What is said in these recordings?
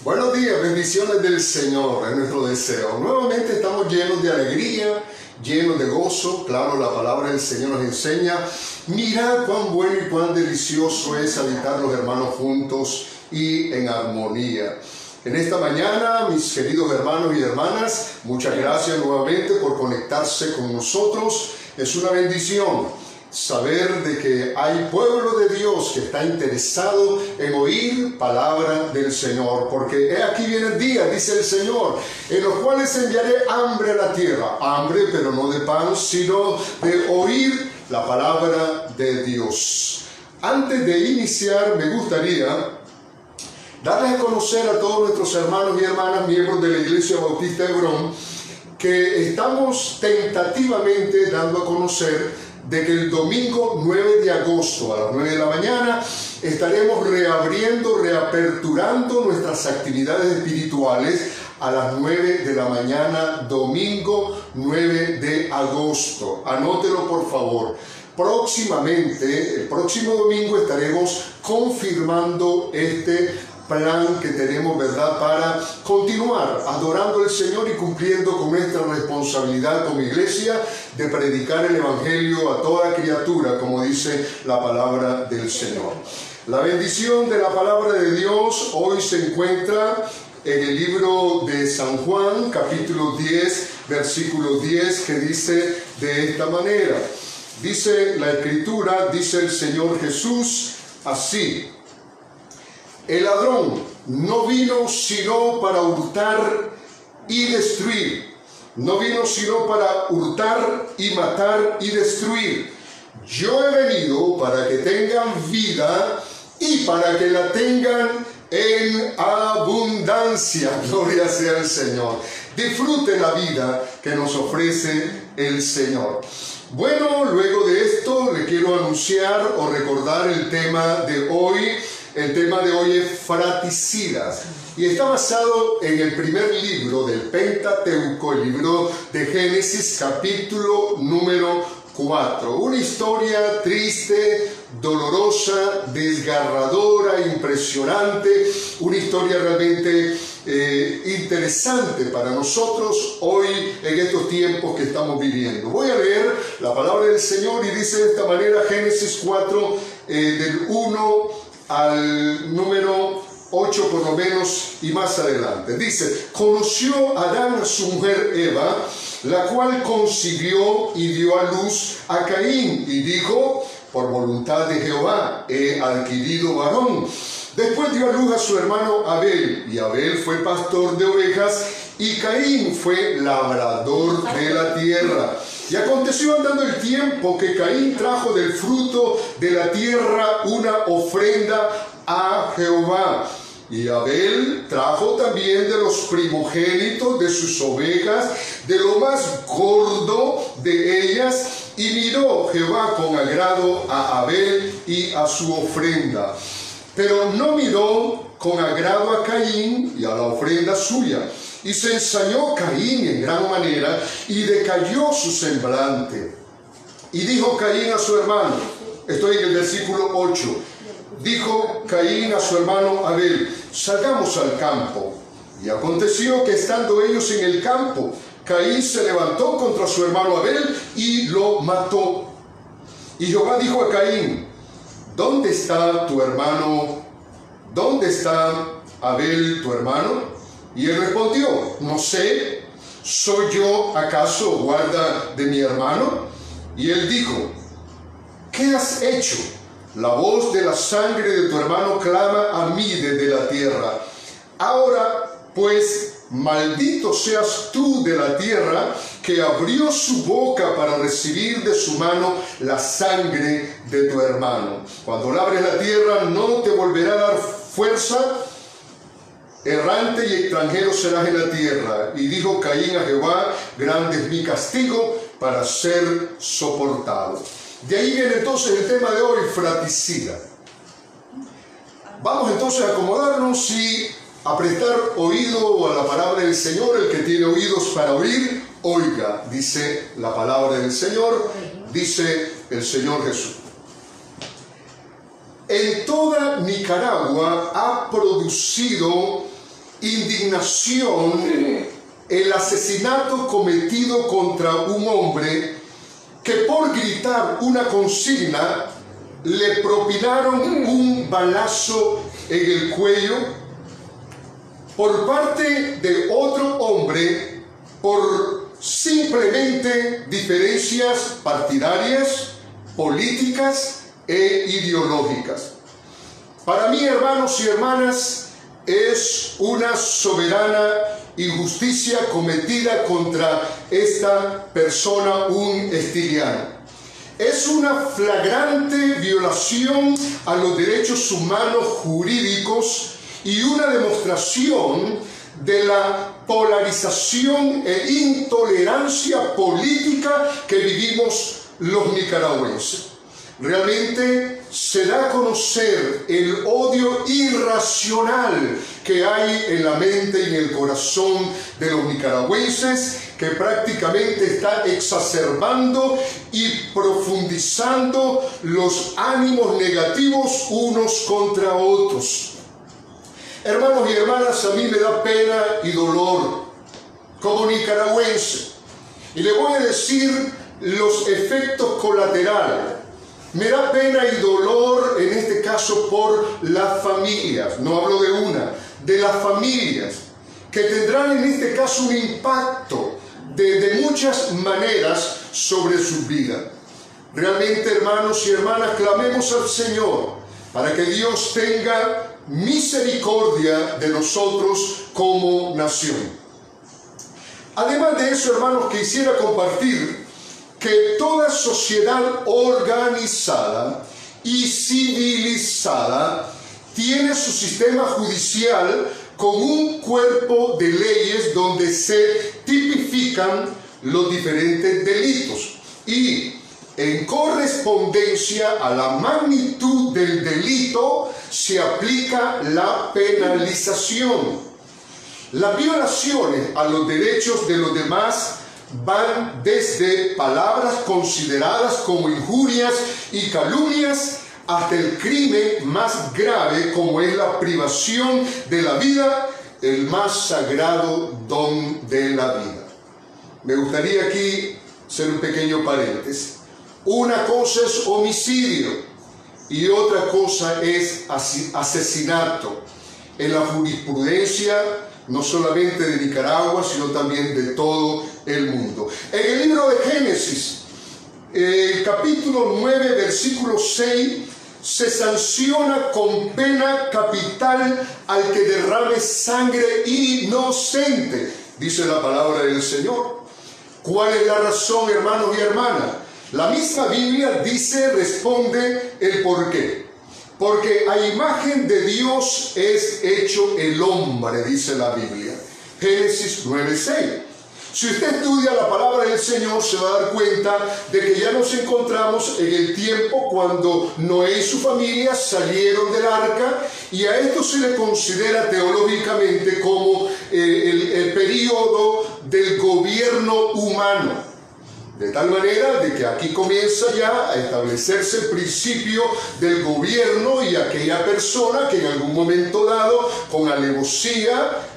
Buenos días, bendiciones del Señor, es nuestro deseo. Nuevamente estamos llenos de alegría, llenos de gozo. Claro, la palabra del Señor nos enseña, mirad cuán bueno y cuán delicioso es habitar los hermanos juntos y en armonía. En esta mañana, mis queridos hermanos y hermanas, muchas gracias nuevamente por conectarse con nosotros. Es una bendición saber de que hay pueblo de Dios que está interesado en oír palabra del Señor, porque he aquí viene el día, dice el Señor, en los cuales enviaré hambre a la tierra, hambre pero no de pan, sino de oír la palabra de Dios. Antes de iniciar, me gustaría darles a conocer a todos nuestros hermanos y hermanas, miembros de la Iglesia Bautista Hebrón, que estamos tentativamente dando a conocer de que el domingo 9 de agosto a las 9 de la mañana estaremos reaperturando nuestras actividades espirituales a las 9 de la mañana, domingo 9 de agosto. Anótelo por favor. Próximamente, el próximo domingo estaremos confirmando este plan que tenemos, ¿verdad?, para continuar adorando al Señor y cumpliendo con nuestra responsabilidad como iglesia de predicar el Evangelio a toda criatura, como dice la palabra del Señor. La bendición de la palabra de Dios hoy se encuentra en el libro de San Juan, capítulo 10, versículo 10, que dice de esta manera. Dice la Escritura, dice el Señor Jesús así: el ladrón no vino sino para hurtar y destruir. No vino sino para hurtar y matar y destruir. Yo he venido para que tengan vida y para que la tengan en abundancia. Gloria sea al Señor. Disfrute la vida que nos ofrece el Señor. Bueno, luego de esto le quiero anunciar o recordar el tema de hoy. El tema de hoy es fraticidas y está basado en el primer libro del Pentateuco, el libro de Génesis, capítulo número 4. Una historia triste, dolorosa, desgarradora, impresionante, una historia realmente interesante para nosotros hoy en estos tiempos que estamos viviendo. Voy a leer la palabra del Señor y dice de esta manera, Génesis 4, del 1 al número 8 por lo menos y más adelante. Dice: conoció Adán a su mujer Eva, la cual concibió y dio a luz a Caín, y dijo: por voluntad de Jehová he adquirido varón. Después dio a luz a su hermano Abel, y Abel fue pastor de ovejas, y Caín fue labrador de la tierra. Y aconteció andando el tiempo que Caín trajo del fruto de la tierra una ofrenda a Jehová. Y Abel trajo también de los primogénitos de sus ovejas, de lo más gordo de ellas, y miró Jehová con agrado a Abel y a su ofrenda. Pero no miró con agrado a Caín y a la ofrenda suya. Y se ensañó Caín en gran manera, y decayó su semblante. Y dijo Caín a su hermano, estoy en el versículo 8, dijo Caín a su hermano Abel: salgamos al campo. Y aconteció que estando ellos en el campo, Caín se levantó contra su hermano Abel y lo mató. Y Jehová dijo a Caín: ¿dónde está tu hermano? ¿Dónde está Abel tu hermano? Y él respondió: no sé, ¿soy yo acaso guarda de mi hermano? Y él dijo: ¿qué has hecho? La voz de la sangre de tu hermano clama a mí desde la tierra. Ahora pues, maldito seas tú de la tierra, que abrió su boca para recibir de su mano la sangre de tu hermano. Cuando labres la tierra no te volverá a dar fuerza. Errante y extranjero serás en la tierra. Y dijo Caín a Jehová: grande es mi castigo para ser soportado. De ahí viene entonces el tema de hoy, fratricida. Vamos entonces a acomodarnos y a prestar oído a la palabra del Señor. El que tiene oídos para oír, oiga, dice la palabra del Señor, dice el Señor Jesús. En toda Nicaragua ha producido indignación el asesinato cometido contra un hombre que por gritar una consigna le propinaron un balazo en el cuello por parte de otro hombre por simplemente diferencias partidarias, políticas e ideológicas. Para mí, hermanos y hermanas, es una soberana injusticia cometida contra esta persona, un estiliano. Es una flagrante violación a los derechos humanos jurídicos y una demostración de la polarización e intolerancia política que vivimos los nicaragüenses. Realmente se da a conocer el odio irracional que hay en la mente y en el corazón de los nicaragüenses, que prácticamente está exacerbando y profundizando los ánimos negativos unos contra otros. Hermanos y hermanas, a mí me da pena y dolor como nicaragüense, y le voy a decir los efectos colaterales. Me da pena y dolor en este caso por las familias, no hablo de una, de las familias, que tendrán en este caso un impacto de muchas maneras sobre su vida. Realmente, hermanos y hermanas, clamemos al Señor para que Dios tenga misericordia de nosotros como nación. Además de eso, hermanos, quisiera compartir que toda sociedad organizada y civilizada tiene su sistema judicial con un cuerpo de leyes donde se tipifican los diferentes delitos y en correspondencia a la magnitud del delito se aplica la penalización. Las violaciones a los derechos de los demás van desde palabras consideradas como injurias y calumnias hasta el crimen más grave, como es la privación de la vida, el más sagrado don de la vida. Me gustaría aquí hacer un pequeño paréntesis. Una cosa es homicidio y otra cosa es asesinato. En la jurisprudencia, no solamente de Nicaragua, sino también de todo el mundo. En el libro de Génesis, capítulo 9, versículo 6, se sanciona con pena capital al que derrame sangre inocente, dice la palabra del Señor. ¿Cuál es la razón, hermanos y hermanas? La misma Biblia dice, responde el por qué. Porque a imagen de Dios es hecho el hombre, dice la Biblia. Génesis 9:6. Si usted estudia la palabra del Señor, se va a dar cuenta de que ya nos encontramos en el tiempo cuando Noé y su familia salieron del arca, y a esto se le considera teológicamente como el período del gobierno humano. De tal manera de que aquí comienza ya a establecerse el principio del gobierno y aquella persona que en algún momento dado, con alevosía,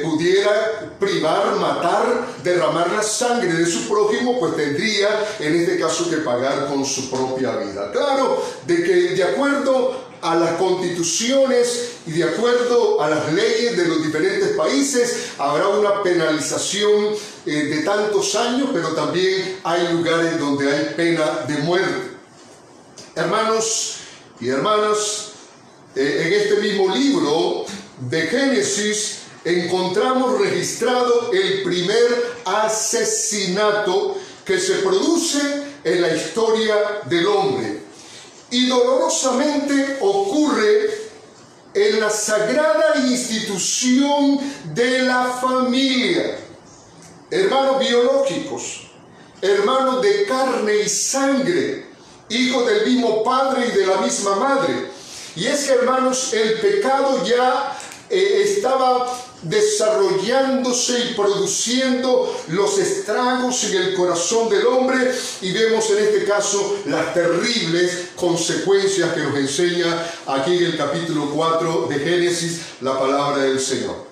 pudiera privar, matar, derramar la sangre de su prójimo, pues tendría en este caso que pagar con su propia vida. Claro, de que de acuerdo a las constituciones y de acuerdo a las leyes de los diferentes países habrá una penalización de tantos años, pero también hay lugares donde hay pena de muerte. Hermanos y hermanas, en este mismo libro de Génesis encontramos registrado el primer asesinato que se produce en la historia del hombre. Y dolorosamente ocurre en la sagrada institución de la familia. Hermanos biológicos, hermanos de carne y sangre, hijos del mismo padre y de la misma madre. Y es que, hermanos, el pecado ya estaba desarrollándose y produciendo los estragos en el corazón del hombre, y vemos en este caso las terribles consecuencias que nos enseña aquí en el capítulo 4 de Génesis la palabra del Señor.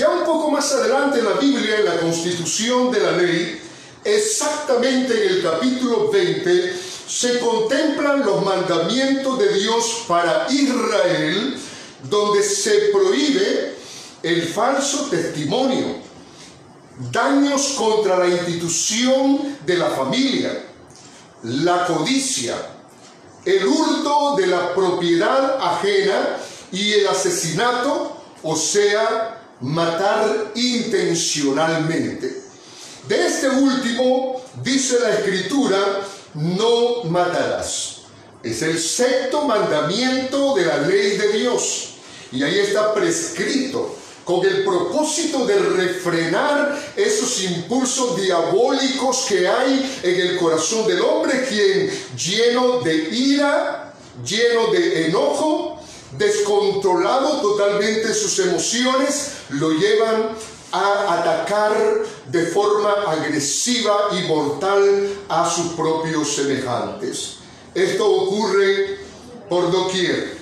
Ya un poco más adelante en la Biblia, en la constitución de la ley, exactamente en el capítulo 20, se contemplan los mandamientos de Dios para Israel, donde se prohíbe el falso testimonio, daños contra la institución de la familia, la codicia, el hurto de la propiedad ajena y el asesinato, o sea, matar intencionalmente. De este último dice la Escritura: no matarás. Es el sexto mandamiento de la ley de Dios, y ahí está prescrito con el propósito de refrenar esos impulsos diabólicos que hay en el corazón del hombre, quien, lleno de ira, lleno de enojo, descontrolado totalmente sus emociones, lo llevan a atacar de forma agresiva y mortal a sus propios semejantes. Esto ocurre por doquier.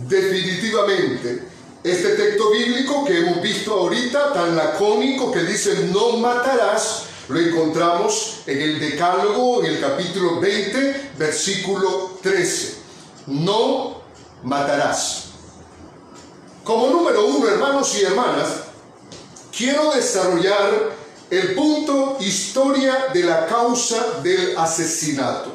Definitivamente, este texto bíblico que hemos visto ahorita, tan lacónico, que dice no matarás, lo encontramos en el Decálogo, en el capítulo 20, versículo 13. No matarás. Como número uno, hermanos y hermanas, quiero desarrollar el punto historia de la causa del asesinato.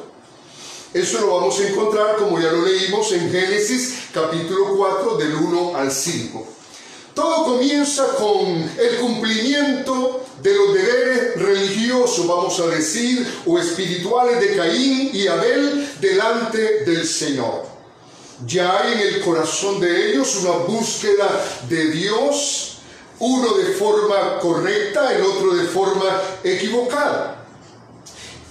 Eso lo vamos a encontrar, como ya lo leímos, en Génesis capítulo 4, del 1 al 5. Todo comienza con el cumplimiento de los deberes religiosos, vamos a decir, o espirituales de Caín y Abel delante del Señor. Ya hay en el corazón de ellos una búsqueda de Dios, uno de forma correcta, el otro de forma equivocada.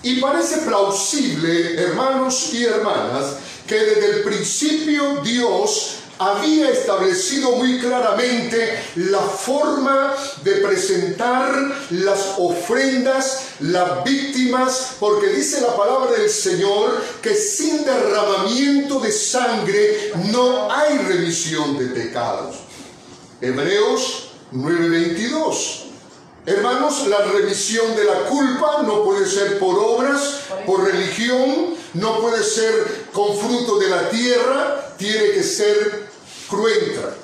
Y parece plausible, hermanos y hermanas, que desde el principio Dios había establecido muy claramente la forma de presentar las ofrendas, las víctimas, porque dice la palabra del Señor que sin derramamiento de sangre no hay remisión de pecados. Hebreos 9:22. Hermanos, la remisión de la culpa no puede ser por obras, por religión, no puede ser con fruto de la tierra, tiene que ser cruenta,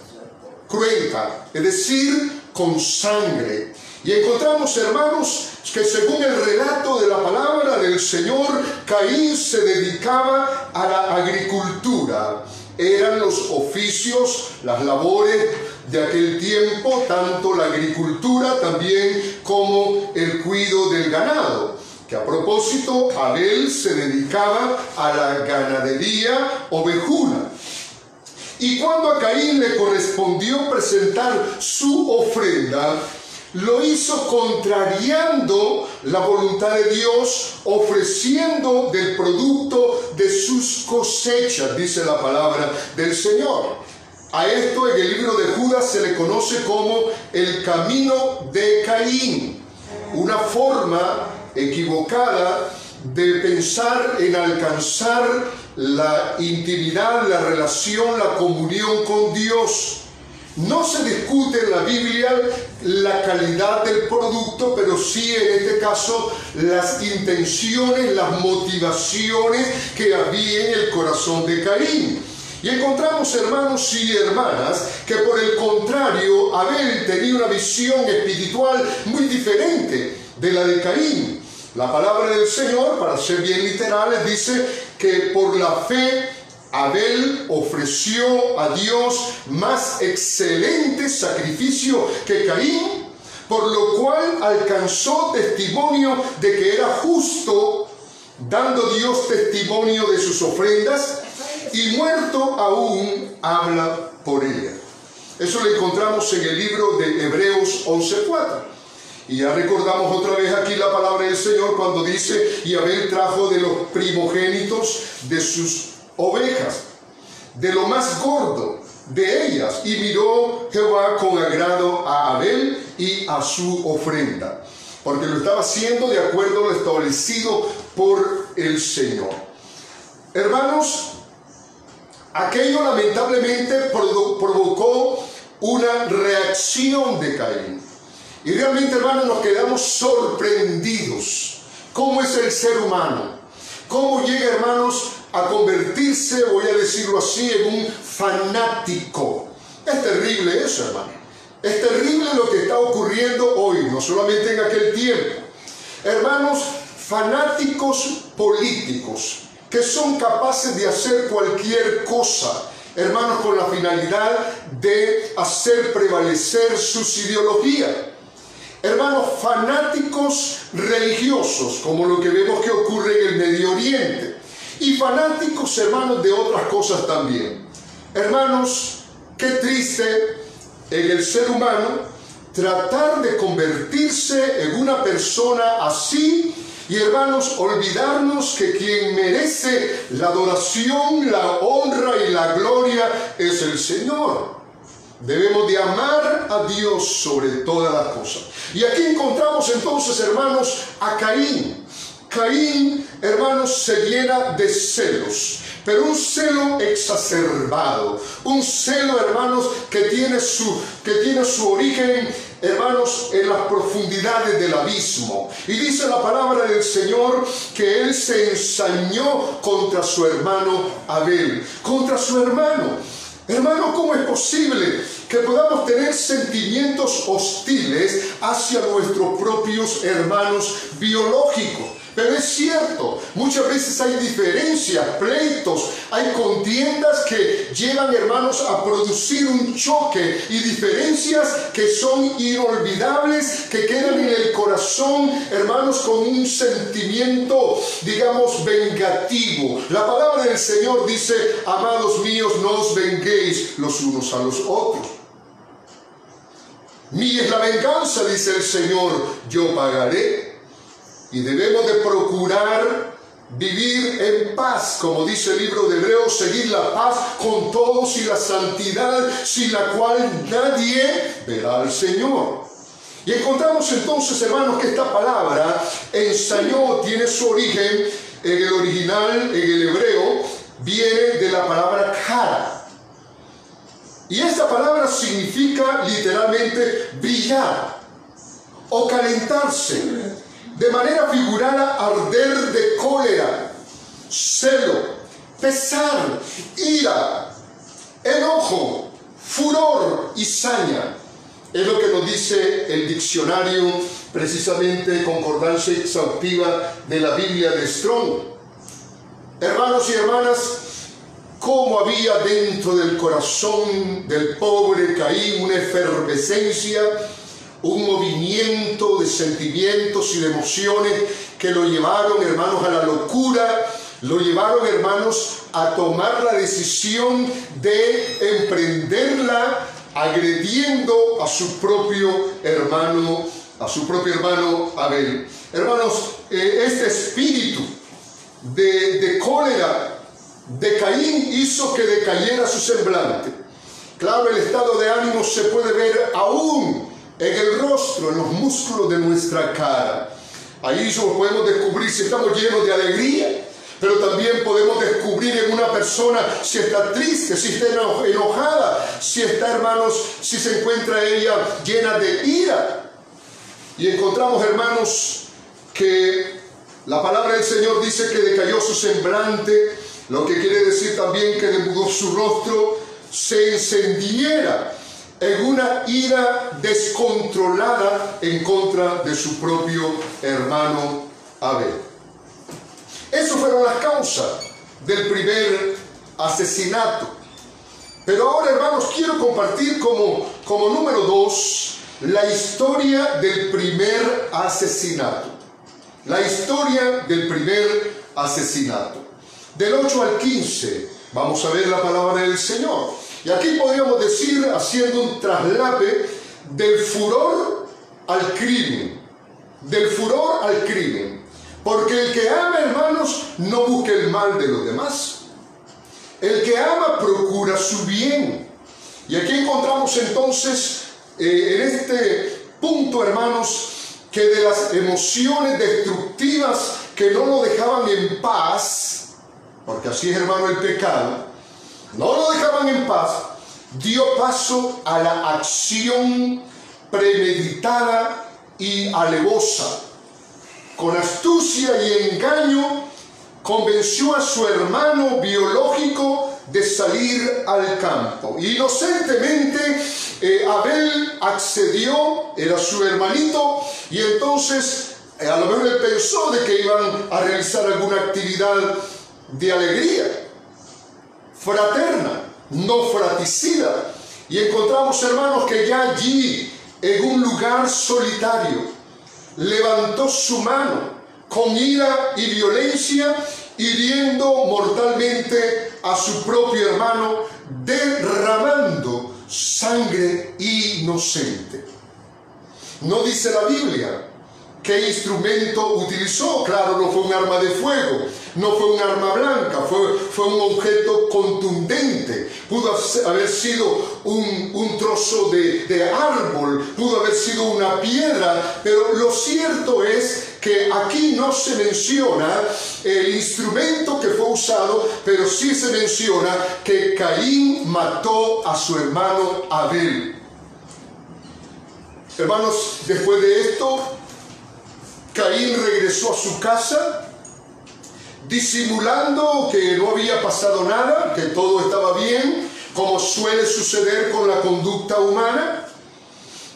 es decir, con sangre. Y encontramos, hermanos, que según el relato de la palabra del Señor, Caín se dedicaba a la agricultura. Eran los oficios, las labores de aquel tiempo, tanto la agricultura también como el cuidado del ganado. Que a propósito, Abel se dedicaba a la ganadería ovejuna. Y cuando a Caín le correspondió presentar su ofrenda, lo hizo contrariando la voluntad de Dios, ofreciendo del producto de sus cosechas, dice la palabra del Señor. A esto en el libro de Judas se le conoce como el camino de Caín, una forma equivocada de pensar en alcanzar la intimidad, la relación, la comunión con Dios. No se discute en la Biblia la calidad del producto, pero sí en este caso las intenciones, las motivaciones que había en el corazón de Caín. Y encontramos, hermanos y hermanas, que por el contrario, Abel tenía una visión espiritual muy diferente de la de Caín. La palabra del Señor, para ser bien literales, dice que por la fe Abel ofreció a Dios más excelente sacrificio que Caín, por lo cual alcanzó testimonio de que era justo, dando Dios testimonio de sus ofrendas, y muerto aún habla por ella. Eso lo encontramos en el libro de Hebreos 11:4. Y ya recordamos otra vez aquí la palabra del Señor cuando dice: y Abel trajo de los primogénitos de sus ovejas, de lo más gordo de ellas, y miró Jehová con agrado a Abel y a su ofrenda, porque lo estaba haciendo de acuerdo a lo establecido por el Señor. Hermanos, aquello lamentablemente provocó una reacción de Caín. Y realmente, hermanos, nos quedamos sorprendidos. ¿Cómo es el ser humano? ¿Cómo llega, hermanos, a convertirse, voy a decirlo así, en un fanático? Es terrible eso, hermano. Es terrible lo que está ocurriendo hoy, no solamente en aquel tiempo. Hermanos, fanáticos políticos que son capaces de hacer cualquier cosa, hermanos, con la finalidad de hacer prevalecer sus ideologías. Hermanos, fanáticos religiosos, como lo que vemos que ocurre en el Medio Oriente. Y fanáticos, hermanos, de otras cosas también. Hermanos, qué triste en el ser humano tratar de convertirse en una persona así. Y hermanos, olvidarnos que quien merece la adoración, la honra y la gloria es el Señor. Debemos de amar a Dios sobre todas las cosas. Y aquí encontramos entonces, hermanos, a Caín. Caín, hermanos, se llena de celos, pero un celo exacerbado, un celo, hermanos, que tiene su origen, hermanos, en las profundidades del abismo. Y dice la palabra del Señor que él se ensañó contra su hermano Abel, contra su hermano. Hermano, ¿cómo es posible que podamos tener sentimientos hostiles hacia nuestros propios hermanos biológicos? Pero es cierto, muchas veces hay diferencias, pleitos, hay contiendas que llevan, hermanos, a producir un choque y diferencias que son inolvidables, que quedan en el corazón, hermanos, con un sentimiento, digamos, vengativo. La palabra del Señor dice: amados míos, no os venguéis los unos a los otros. Mía es la venganza, dice el Señor, yo pagaré. Y debemos de procurar vivir en paz, como dice el libro de Hebreos, seguir la paz con todos y la santidad, sin la cual nadie verá al Señor. Y encontramos entonces, hermanos, que esta palabra ensañó tiene su origen en el original, en el hebreo, viene de la palabra cara. Y esta palabra significa literalmente brillar o calentarse. De manera figurada, arder de cólera, celo, pesar, ira, enojo, furor y saña. Es lo que nos dice el diccionario, precisamente concordancia exhaustiva de la Biblia de Strong. Hermanos y hermanas, cómo había dentro del corazón del pobre Caín una efervescencia, un movimiento de sentimientos y de emociones que lo llevaron, hermanos, a la locura, lo llevaron, hermanos, a tomar la decisión de emprenderla agrediendo a su propio hermano Abel. Hermanos, este espíritu de cólera de Caín hizo que decayera su semblante. Claro, el estado de ánimo se puede ver aún en el rostro, en los músculos de nuestra cara. Ahí podemos descubrir si estamos llenos de alegría, pero también podemos descubrir en una persona si está triste, si está enojada, si está, hermanos, si se encuentra ella llena de ira. Y encontramos, hermanos, que la palabra del Señor dice que decayó su semblante, lo que quiere decir también que demudó su rostro, se encendiera en una ira descontrolada en contra de su propio hermano Abel. Esas fueron las causas del primer asesinato. Pero ahora, hermanos, quiero compartir como número 2 la historia del primer asesinato. La historia del primer asesinato. Del 8 al 15 vamos a ver la palabra del Señor. Y aquí podríamos decir, haciendo un traslape, del furor al crimen. Del furor al crimen. Porque el que ama, hermanos, no busca el mal de los demás. El que ama procura su bien. Y aquí encontramos entonces, en este punto, hermanos, que de las emociones destructivas que no lo dejaban en paz, porque así es, hermano, el pecado, no lo dejaban en paz, dio paso a la acción premeditada y alevosa. Con astucia y engaño convenció a su hermano biológico de salir al campo. Inocentemente Abel accedió, era su hermanito, y entonces a lo mejor él pensó de que iban a realizar alguna actividad de alegría fraterna, no fratricida. Y encontramos, hermanos, que ya allí, en un lugar solitario, levantó su mano con ira y violencia, hiriendo mortalmente a su propio hermano, derramando sangre inocente. No dice la Biblia qué instrumento utilizó. Claro, no fue un arma de fuego, no fue un arma blanca, fue un objeto contundente. Pudo haber sido un trozo de árbol, pudo haber sido una piedra, pero lo cierto es que aquí no se menciona el instrumento que fue usado, pero sí se menciona que Caín mató a su hermano Abel. Hermanos, después de esto, Caín regresó a su casa, disimulando que no había pasado nada, que todo estaba bien, como suele suceder con la conducta humana,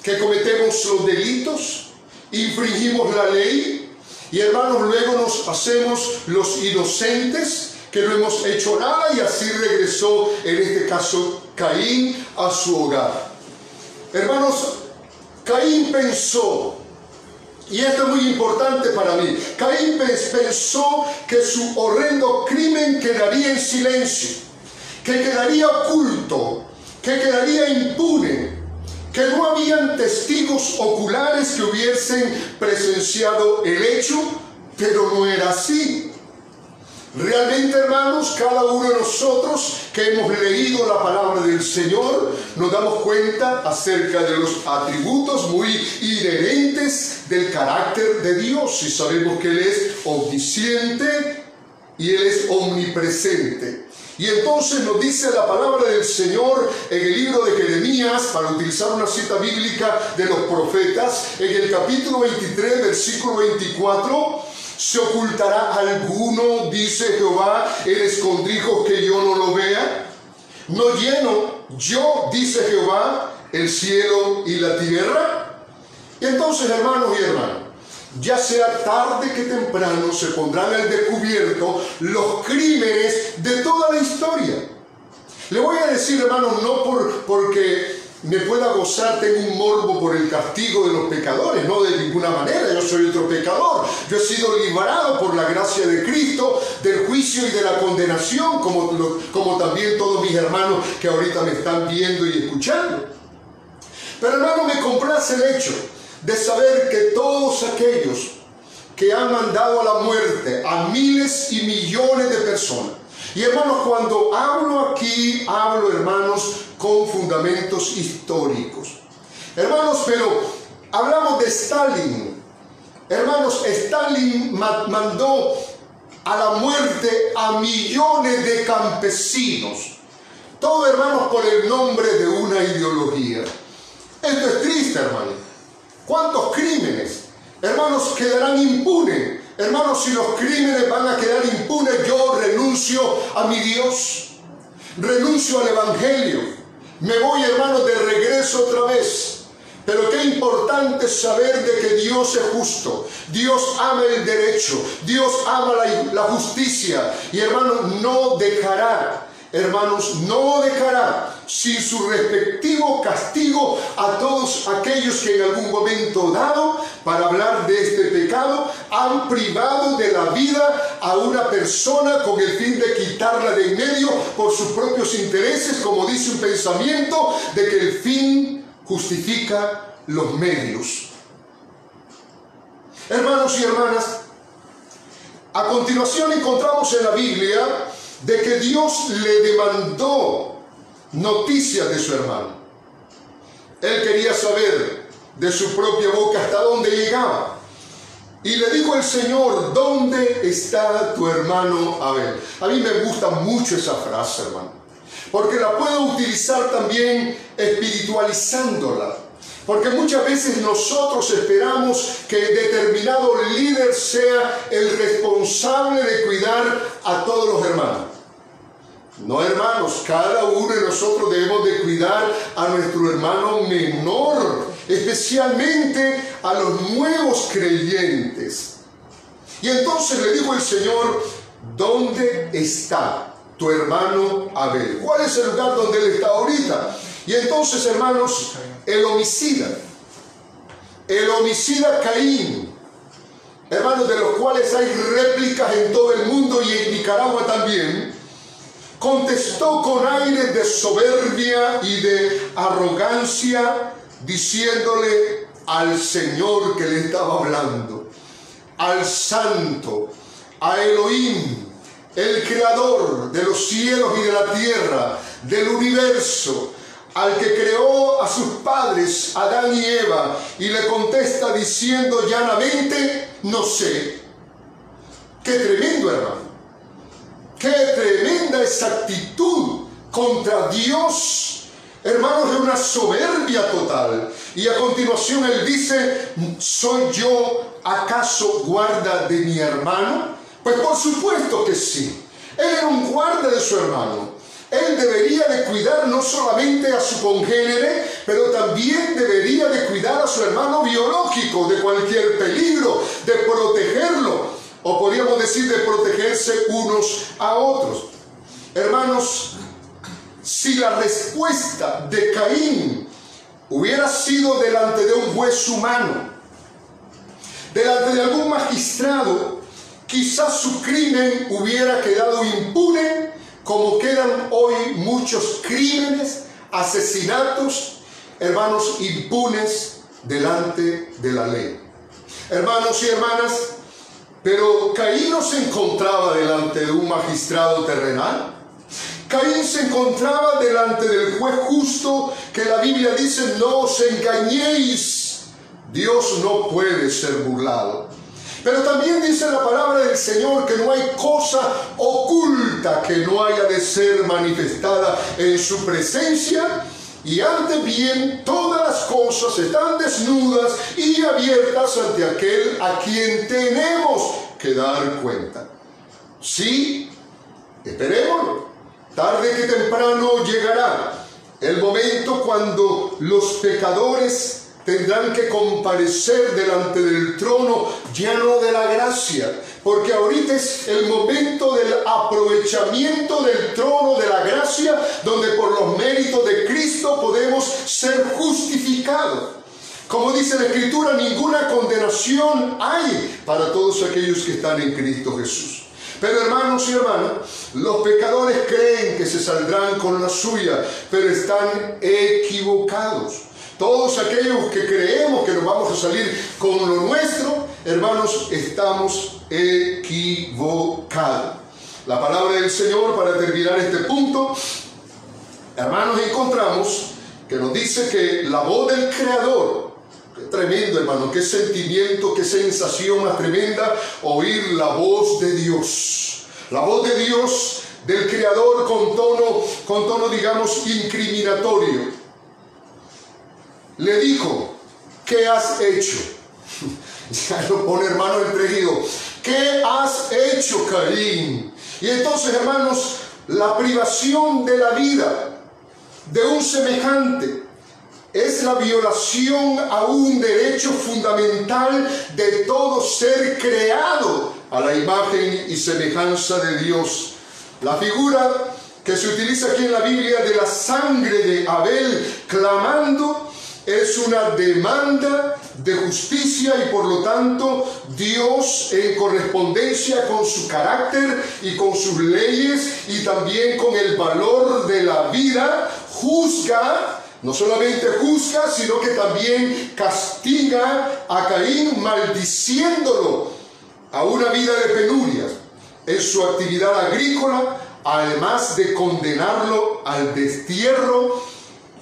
que cometemos los delitos, infringimos la ley, y hermanos, luego nos hacemos los inocentes, que no hemos hecho nada, y así regresó, en este caso, Caín a su hogar. Hermanos, Caín pensó, y esto es muy importante para mí, Caín pensó que su horrendo crimen quedaría en silencio, que quedaría oculto, que quedaría impune, que no habían testigos oculares que hubiesen presenciado el hecho, pero no era así. Realmente, hermanos, cada uno de nosotros que hemos leído la palabra del Señor, nos damos cuenta acerca de los atributos muy inherentes del carácter de Dios, y sabemos que Él es omnisciente y Él es omnipresente. Y entonces nos dice la palabra del Señor en el libro de Jeremías, para utilizar una cita bíblica de los profetas, en el capítulo 23, versículo 24, ¿se ocultará alguno, dice Jehová, el escondrijo que yo no lo vea? ¿No lleno yo, dice Jehová, el cielo y la tierra? Y entonces, hermanos y hermanas, ya sea tarde que temprano se pondrán al descubierto los crímenes de toda la historia. Le voy a decir, hermanos, no porque me pueda gozar, tengo un morbo por el castigo de los pecadores, no, de ninguna manera. Yo soy otro pecador, yo he sido librado por la gracia de Cristo del juicio y de la condenación, como también todos mis hermanos que ahorita me están viendo y escuchando. Pero, hermano, me complace el hecho de saber que todos aquellos que han mandado a la muerte a miles y millones de personas, y hermanos, cuando hablo aquí, hablo, hermanos, con fundamentos históricos. Hermanos, pero hablamos de Stalin. Hermanos, Stalin mandó a la muerte a millones de campesinos. Todo, hermanos, por el nombre de una ideología. Esto es triste, hermanos. ¿Cuántos crímenes, hermanos, quedarán impunes? Hermanos, si los crímenes van a quedar impunes, yo renuncio a mi Dios, renuncio al Evangelio, me voy, hermanos, de regreso otra vez. Pero qué importante saber de que Dios es justo, Dios ama el derecho, Dios ama la justicia, y hermanos, no dejará, hermanos, no dejará sin su respectivo castigo a todos aquellos que en algún momento dado, para hablar de este pecado, han privado de la vida a una persona con el fin de quitarla de en medio por sus propios intereses, como dice un pensamiento de que el fin justifica los medios. Hermanos y hermanas, a continuación encontramos en la Biblia de que Dios le demandó noticias de su hermano. Él quería saber de su propia boca hasta dónde llegaba. Y le dijo el Señor: ¿dónde está tu hermano Abel? A mí me gusta mucho esa frase, hermano, porque la puedo utilizar también espiritualizándola. Porque muchas veces nosotros esperamos que determinado líder sea el responsable de cuidar a todos los hermanos. No, hermanos, cada uno de nosotros debemos de cuidar a nuestro hermano menor, especialmente a los nuevos creyentes. Y entonces le dijo el Señor: ¿dónde está tu hermano Abel? ¿Cuál es el lugar donde él está ahorita? Y entonces, hermanos, el homicida Caín, hermanos, de los cuales hay réplicas en todo el mundo y en Nicaragua también, contestó con aires de soberbia y de arrogancia, diciéndole al Señor que le estaba hablando, al Santo, a Elohim, el Creador de los cielos y de la tierra, del universo, al que creó a sus padres, Adán y Eva, y le contesta diciendo llanamente: no sé. ¡Qué tremendo, hermano! ¡Qué tremenda esa actitud contra Dios! Hermanos, de una soberbia total. Y a continuación él dice: ¿soy yo acaso guarda de mi hermano? Pues por supuesto que sí. Él era un guarda de su hermano. Él debería de cuidar no solamente a su congénere, pero también debería de cuidar a su hermano biológico de cualquier peligro, de protegerlo, o podríamos decir de protegerse unos a otros. Hermanos, si la respuesta de Caín hubiera sido delante de un juez humano, delante de algún magistrado, quizás su crimen hubiera quedado impune, como quedan hoy muchos crímenes, asesinatos, hermanos, impunes delante de la ley. Hermanos y hermanas, pero Caín no se encontraba delante de un magistrado terrenal. Caín se encontraba delante del juez justo, que la Biblia dice: no os engañéis, Dios no puede ser burlado. Pero también dice la palabra del Señor que no hay cosa oculta que no haya de ser manifestada en su presencia, y antes bien todas las cosas están desnudas y abiertas ante aquel a quien tenemos que dar cuenta. Sí, esperémoslo. Tarde que temprano llegará el momento cuando los pecadores tendrán que comparecer delante del trono, ya no de la gracia, porque ahorita es el momento del aprovechamiento del trono de la gracia, donde por los méritos de Cristo podemos ser justificados. Como dice la Escritura, ninguna condenación hay para todos aquellos que están en Cristo Jesús. Pero hermanos y hermanas, los pecadores creen que se saldrán con la suya, pero están equivocados. Todos aquellos que creemos que nos vamos a salir con lo nuestro, hermanos, estamos equivocados. La palabra del Señor, para terminar este punto, hermanos, encontramos que nos dice que la voz del Creador, qué tremendo, hermano, qué sentimiento, qué sensación más tremenda oír la voz de Dios. La voz de Dios, del Creador, con tono, digamos, incriminatorio. Le dijo: ¿qué has hecho? Ya lo pone, hermano, entregido. ¿Qué has hecho, Caín? Y entonces, hermanos, la privación de la vida de un semejante es la violación a un derecho fundamental de todo ser creado a la imagen y semejanza de Dios. La figura que se utiliza aquí en la Biblia de la sangre de Abel clamando es una demanda de justicia, y por lo tanto Dios, en correspondencia con su carácter y con sus leyes y también con el valor de la vida, juzga. No solamente juzga, sino que también castiga a Caín, maldiciéndolo a una vida de penurias en su actividad agrícola, además de condenarlo al destierro,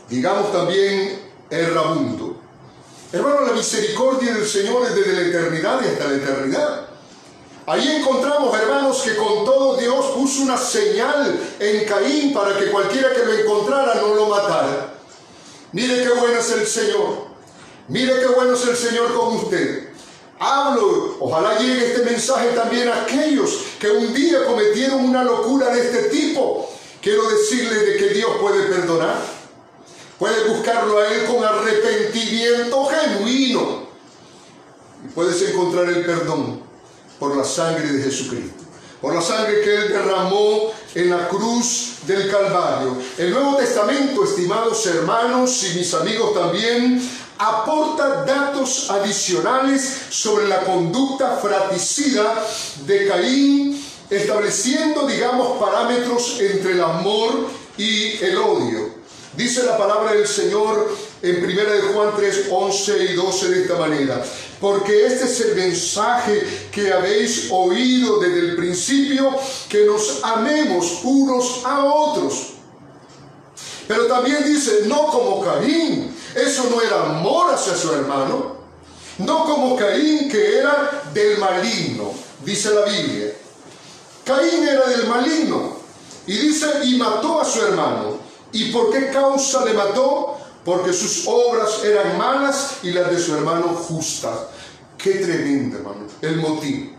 digamos también errabundo. Hermano, la misericordia del Señor es desde la eternidad y hasta la eternidad. Ahí encontramos, hermanos, que con todo Dios puso una señal en Caín para que cualquiera que lo encontrara no lo matara. Mire qué bueno es el Señor. Mire qué bueno es el Señor con usted. Hablo, ojalá llegue este mensaje también a aquellos que un día cometieron una locura de este tipo. Quiero decirles de que Dios puede perdonar. Puedes buscarlo a Él con arrepentimiento genuino. Y puedes encontrar el perdón por la sangre de Jesucristo. Por la sangre que Él derramó en la cruz del Calvario. El Nuevo Testamento, estimados hermanos y mis amigos también, aporta datos adicionales sobre la conducta fratricida de Caín, estableciendo, digamos, parámetros entre el amor y el odio. Dice la palabra del Señor en 1 de Juan 3, 11 y 12 de esta manera: porque este es el mensaje que habéis oído desde el principio, que nos amemos unos a otros. Pero también dice, no como Caín. Eso no era amor hacia su hermano. No como Caín, que era del maligno, dice la Biblia. Caín era del maligno. Y dice, y mató a su hermano. ¿Y por qué causa le mató? Porque sus obras eran malas y las de su hermano justas. Qué tremendo, hermano, el motivo.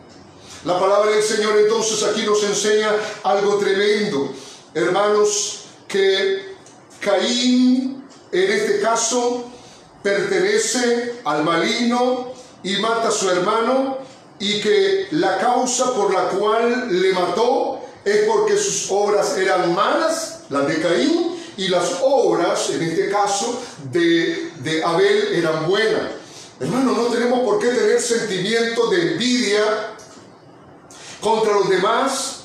La palabra del Señor entonces aquí nos enseña algo tremendo. Hermanos, que Caín, en este caso, pertenece al maligno y mata a su hermano, y que la causa por la cual le mató es porque sus obras eran malas, las de Caín, y las obras, en este caso, de Abel eran buenas. Hermano, no tenemos por qué tener sentimientos de envidia contra los demás.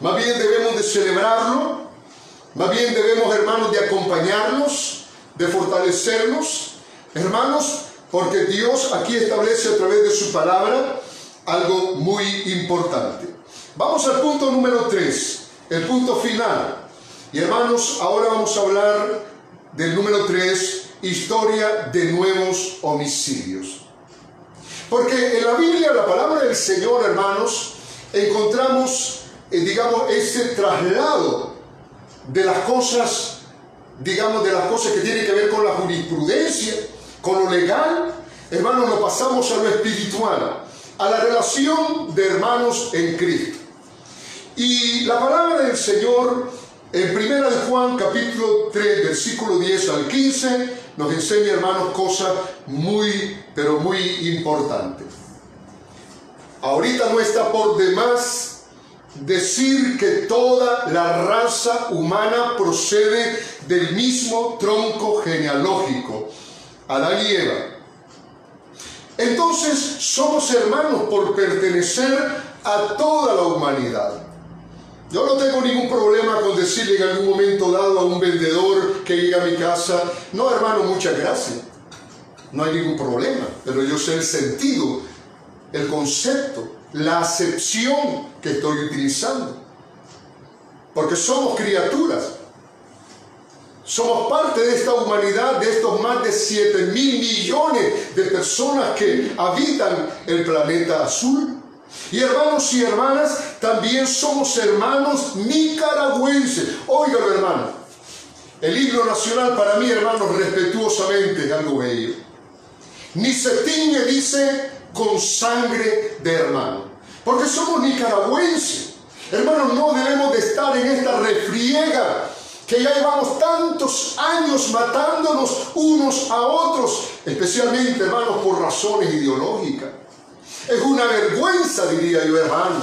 Más bien debemos de celebrarlo. Más bien debemos, hermanos, de acompañarlos, de fortalecerlos, hermanos, porque Dios aquí establece a través de su palabra algo muy importante. Vamos al punto número 3, el punto final. Y hermanos, ahora vamos a hablar del número 3, historia de nuevos homicidios. Porque en la Biblia, la palabra del Señor, hermanos, encontramos, digamos, ese traslado de las cosas, digamos, de las cosas que tienen que ver con la jurisprudencia, con lo legal. Hermanos, lo pasamos a lo espiritual, a la relación de hermanos en Cristo. Y la palabra del Señor en 1 de Juan capítulo 3 versículo 10 al 15 nos enseña, hermanos, cosas muy, pero muy importantes. Ahorita no está por demás decir que toda la raza humana procede del mismo tronco genealógico, Adán y Eva. Entonces somos hermanos por pertenecer a toda la humanidad. Yo no tengo ningún problema con decirle en algún momento dado a un vendedor que llega a mi casa, no, hermano, muchas gracias. No hay ningún problema, pero yo sé el sentido, el concepto, la acepción que estoy utilizando. Porque somos criaturas. Somos parte de esta humanidad, de estos más de 7.000 millones de personas que habitan el planeta azul. Y hermanos y hermanas, también somos hermanos nicaragüenses. Óigalo, hermano. El himno nacional para mí, hermanos, respetuosamente es algo bello. Ni se tiñe, dice, con sangre de hermano. Porque somos nicaragüenses. Hermanos, no debemos de estar en esta refriega que ya llevamos tantos años matándonos unos a otros, especialmente, hermanos, por razones ideológicas. Es una vergüenza, diría yo, hermano,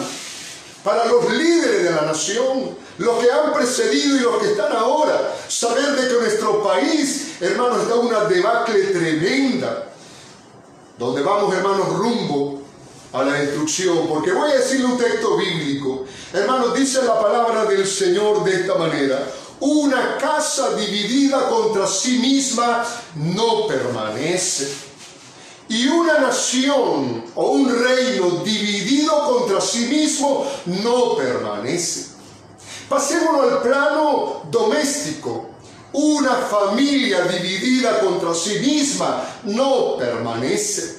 para los líderes de la nación, los que han precedido y los que están ahora, saber de que nuestro país, hermanos, está en una debacle tremenda, donde vamos, hermanos, rumbo a la destrucción. Porque voy a decirle un texto bíblico. Hermanos, dice la palabra del Señor de esta manera: una casa dividida contra sí misma no permanece. Y una nación o un reino dividido contra sí mismo no permanece. Pasémonos al plano doméstico. Una familia dividida contra sí misma no permanece.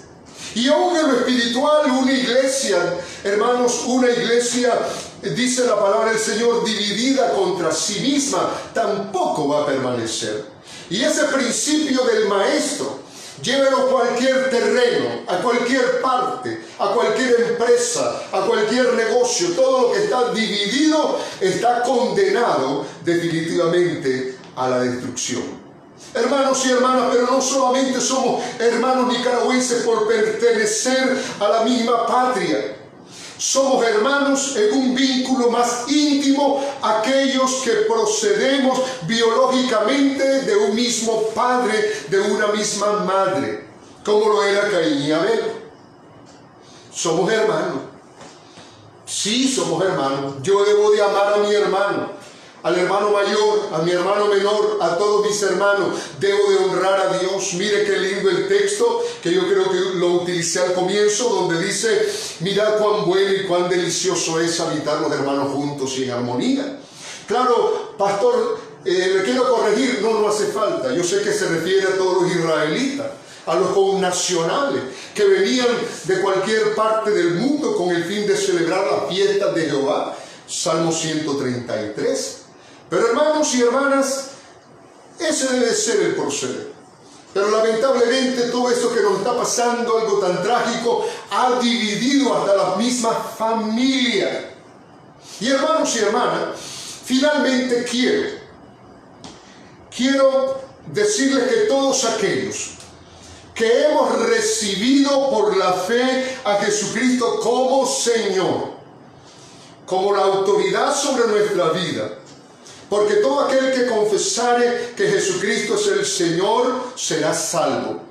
Y aún en lo espiritual, una iglesia, hermanos, una iglesia, dice la palabra del Señor, dividida contra sí misma, tampoco va a permanecer. Y ese principio del maestro, Llévelo a cualquier terreno, a cualquier parte, a cualquier empresa, a cualquier negocio. Todo lo que está dividido está condenado definitivamente a la destrucción. Hermanos y hermanas, pero no solamente somos hermanos nicaragüenses por pertenecer a la misma patria. Somos hermanos en un vínculo más íntimo, aquellos que procedemos biológicamente de un mismo padre, de una misma madre, como lo era Caín y Abel. Somos hermanos. Sí, somos hermanos. Yo debo de amar a mi hermano, al hermano mayor, a mi hermano menor, a todos mis hermanos. Debo de honrar a Dios. Mire qué lindo el texto que yo creo que lo utilicé al comienzo, donde dice: mirad cuán bueno y cuán delicioso es habitar los hermanos juntos y en armonía. Claro, pastor, le quiero corregir, no hace falta. Yo sé que se refiere a todos los israelitas, a los connacionales que venían de cualquier parte del mundo con el fin de celebrar las fiestas de Jehová. Salmo 133. Pero hermanos y hermanas, ese debe ser el proceder. Pero lamentablemente todo esto que nos está pasando, algo tan trágico, ha dividido hasta las mismas familias. Y hermanos y hermanas, finalmente quiero decirles que todos aquellos que hemos recibido por la fe a Jesucristo como Señor, como la autoridad sobre nuestra vida, porque todo aquel que confesare que Jesucristo es el Señor será salvo.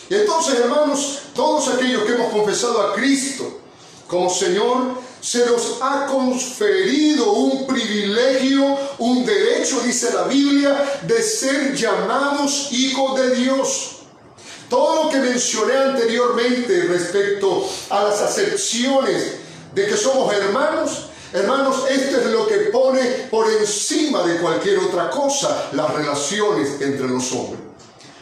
Y entonces, hermanos, todos aquellos que hemos confesado a Cristo como Señor, se nos ha conferido un privilegio, un derecho, dice la Biblia, de ser llamados hijos de Dios. Todo lo que mencioné anteriormente respecto a las acepciones de que somos hermanos, esto es lo que pone por encima de cualquier otra cosa las relaciones entre los hombres.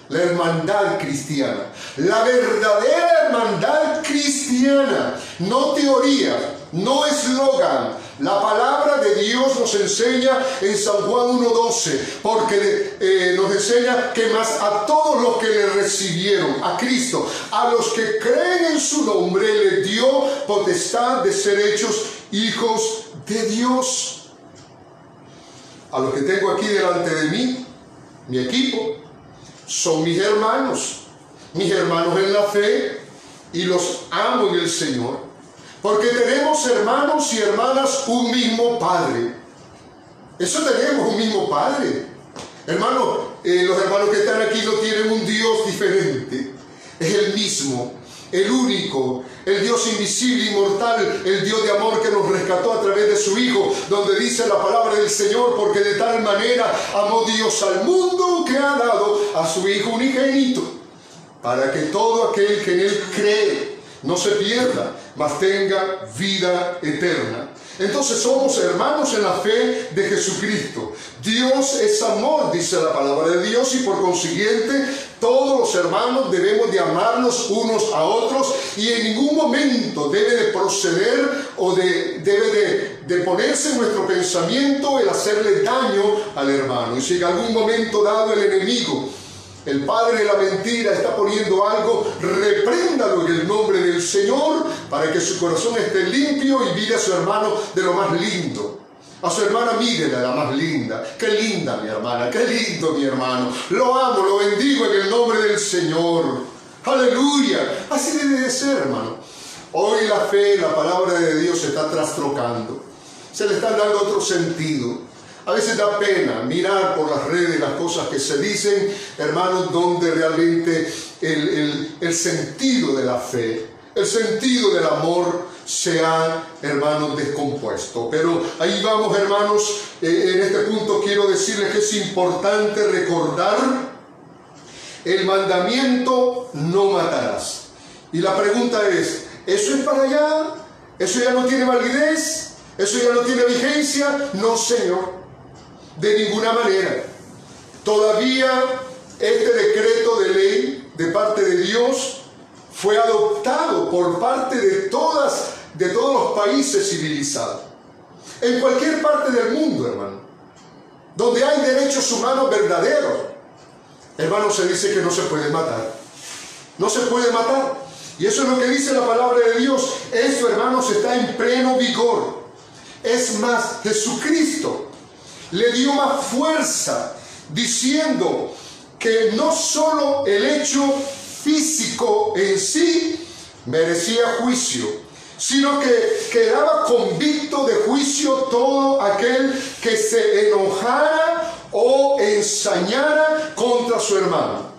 La hermandad cristiana, la verdadera hermandad cristiana, no teoría, no eslogan. La palabra de Dios nos enseña en San Juan 1:12, porque nos enseña que más a todos los que le recibieron, a Cristo, a los que creen en su nombre, le dio potestad de ser hechos hijos de Dios. A los que tengo aquí delante de mí, mi equipo, son mis hermanos en la fe, y los amo en el Señor, porque tenemos, hermanos y hermanas, un mismo Padre. Eso tenemos, un mismo Padre. Hermanos, los hermanos que están aquí no tienen un Dios diferente, es el mismo, el único, el Dios invisible, inmortal, el Dios de amor que nos rescató a través de su Hijo, donde dice la palabra del Señor: porque de tal manera amó Dios al mundo que ha dado a su Hijo unigénito, para que todo aquel que en Él cree no se pierda, mas tenga vida eterna. Entonces somos hermanos en la fe de Jesucristo. Dios es amor, dice la palabra de Dios, y por consiguiente todos los hermanos debemos de amarnos unos a otros, y en ningún momento debe de proceder o debe de ponerse en nuestro pensamiento el hacerle daño al hermano. Y si en algún momento dado el enemigo, el padre de la mentira, está poniendo algo, repréndalo en el nombre del Señor, para que su corazón esté limpio y mire a su hermano de lo más lindo. A su hermana mírela, la más linda. Qué linda mi hermana, qué lindo mi hermano. Lo amo, lo bendigo en el nombre del Señor. Aleluya. Así debe de ser, hermano. Hoy la fe, la palabra de Dios se está trastrocando. Se le están dando otro sentido. A veces da pena mirar por las redes las cosas que se dicen, hermanos, donde realmente el sentido de la fe, el sentido del amor se ha, hermanos, descompuesto. Pero ahí vamos, hermanos. En este punto quiero decirles que es importante recordar el mandamiento: no matarás. Y la pregunta es: ¿eso es para allá? ¿Eso ya no tiene validez? ¿Eso ya no tiene vigencia? No, Señor. De ninguna manera. Todavía este decreto de ley de parte de Dios fue adoptado por parte de todos los países civilizados. En cualquier parte del mundo, hermano, donde hay derechos humanos verdaderos, hermano, se dice que no se puede matar. no se puede matar. Y eso es lo que dice la palabra de Dios. Esto, hermanos, está en pleno vigor. Es más, Jesucristo le dio más fuerza diciendo que no solo el hecho físico en sí merecía juicio, sino que quedaba convicto de juicio todo aquel que se enojara o ensañara contra su hermano.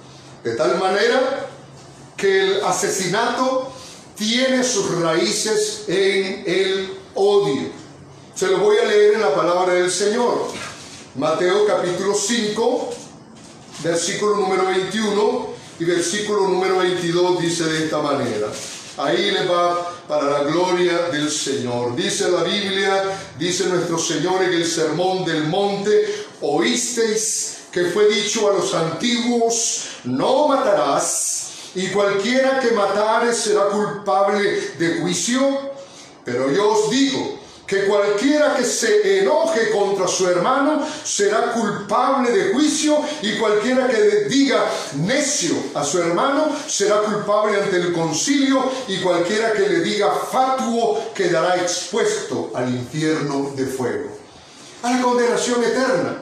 De tal manera que el asesinato tiene sus raíces en el odio. Se lo voy a leer en la palabra del Señor. Mateo capítulo 5, versículo número 21 y versículo número 22 dice de esta manera. Ahí le va para la gloria del Señor. Dice la Biblia, dice nuestro Señor en el Sermón del Monte: oísteis que fue dicho a los antiguos, no matarás, y cualquiera que matare será culpable de juicio. Pero yo os digo que cualquiera que se enoje contra su hermano será culpable de juicio, y cualquiera que diga necio a su hermano será culpable ante el concilio, y cualquiera que le diga fatuo quedará expuesto al infierno de fuego, a la condenación eterna.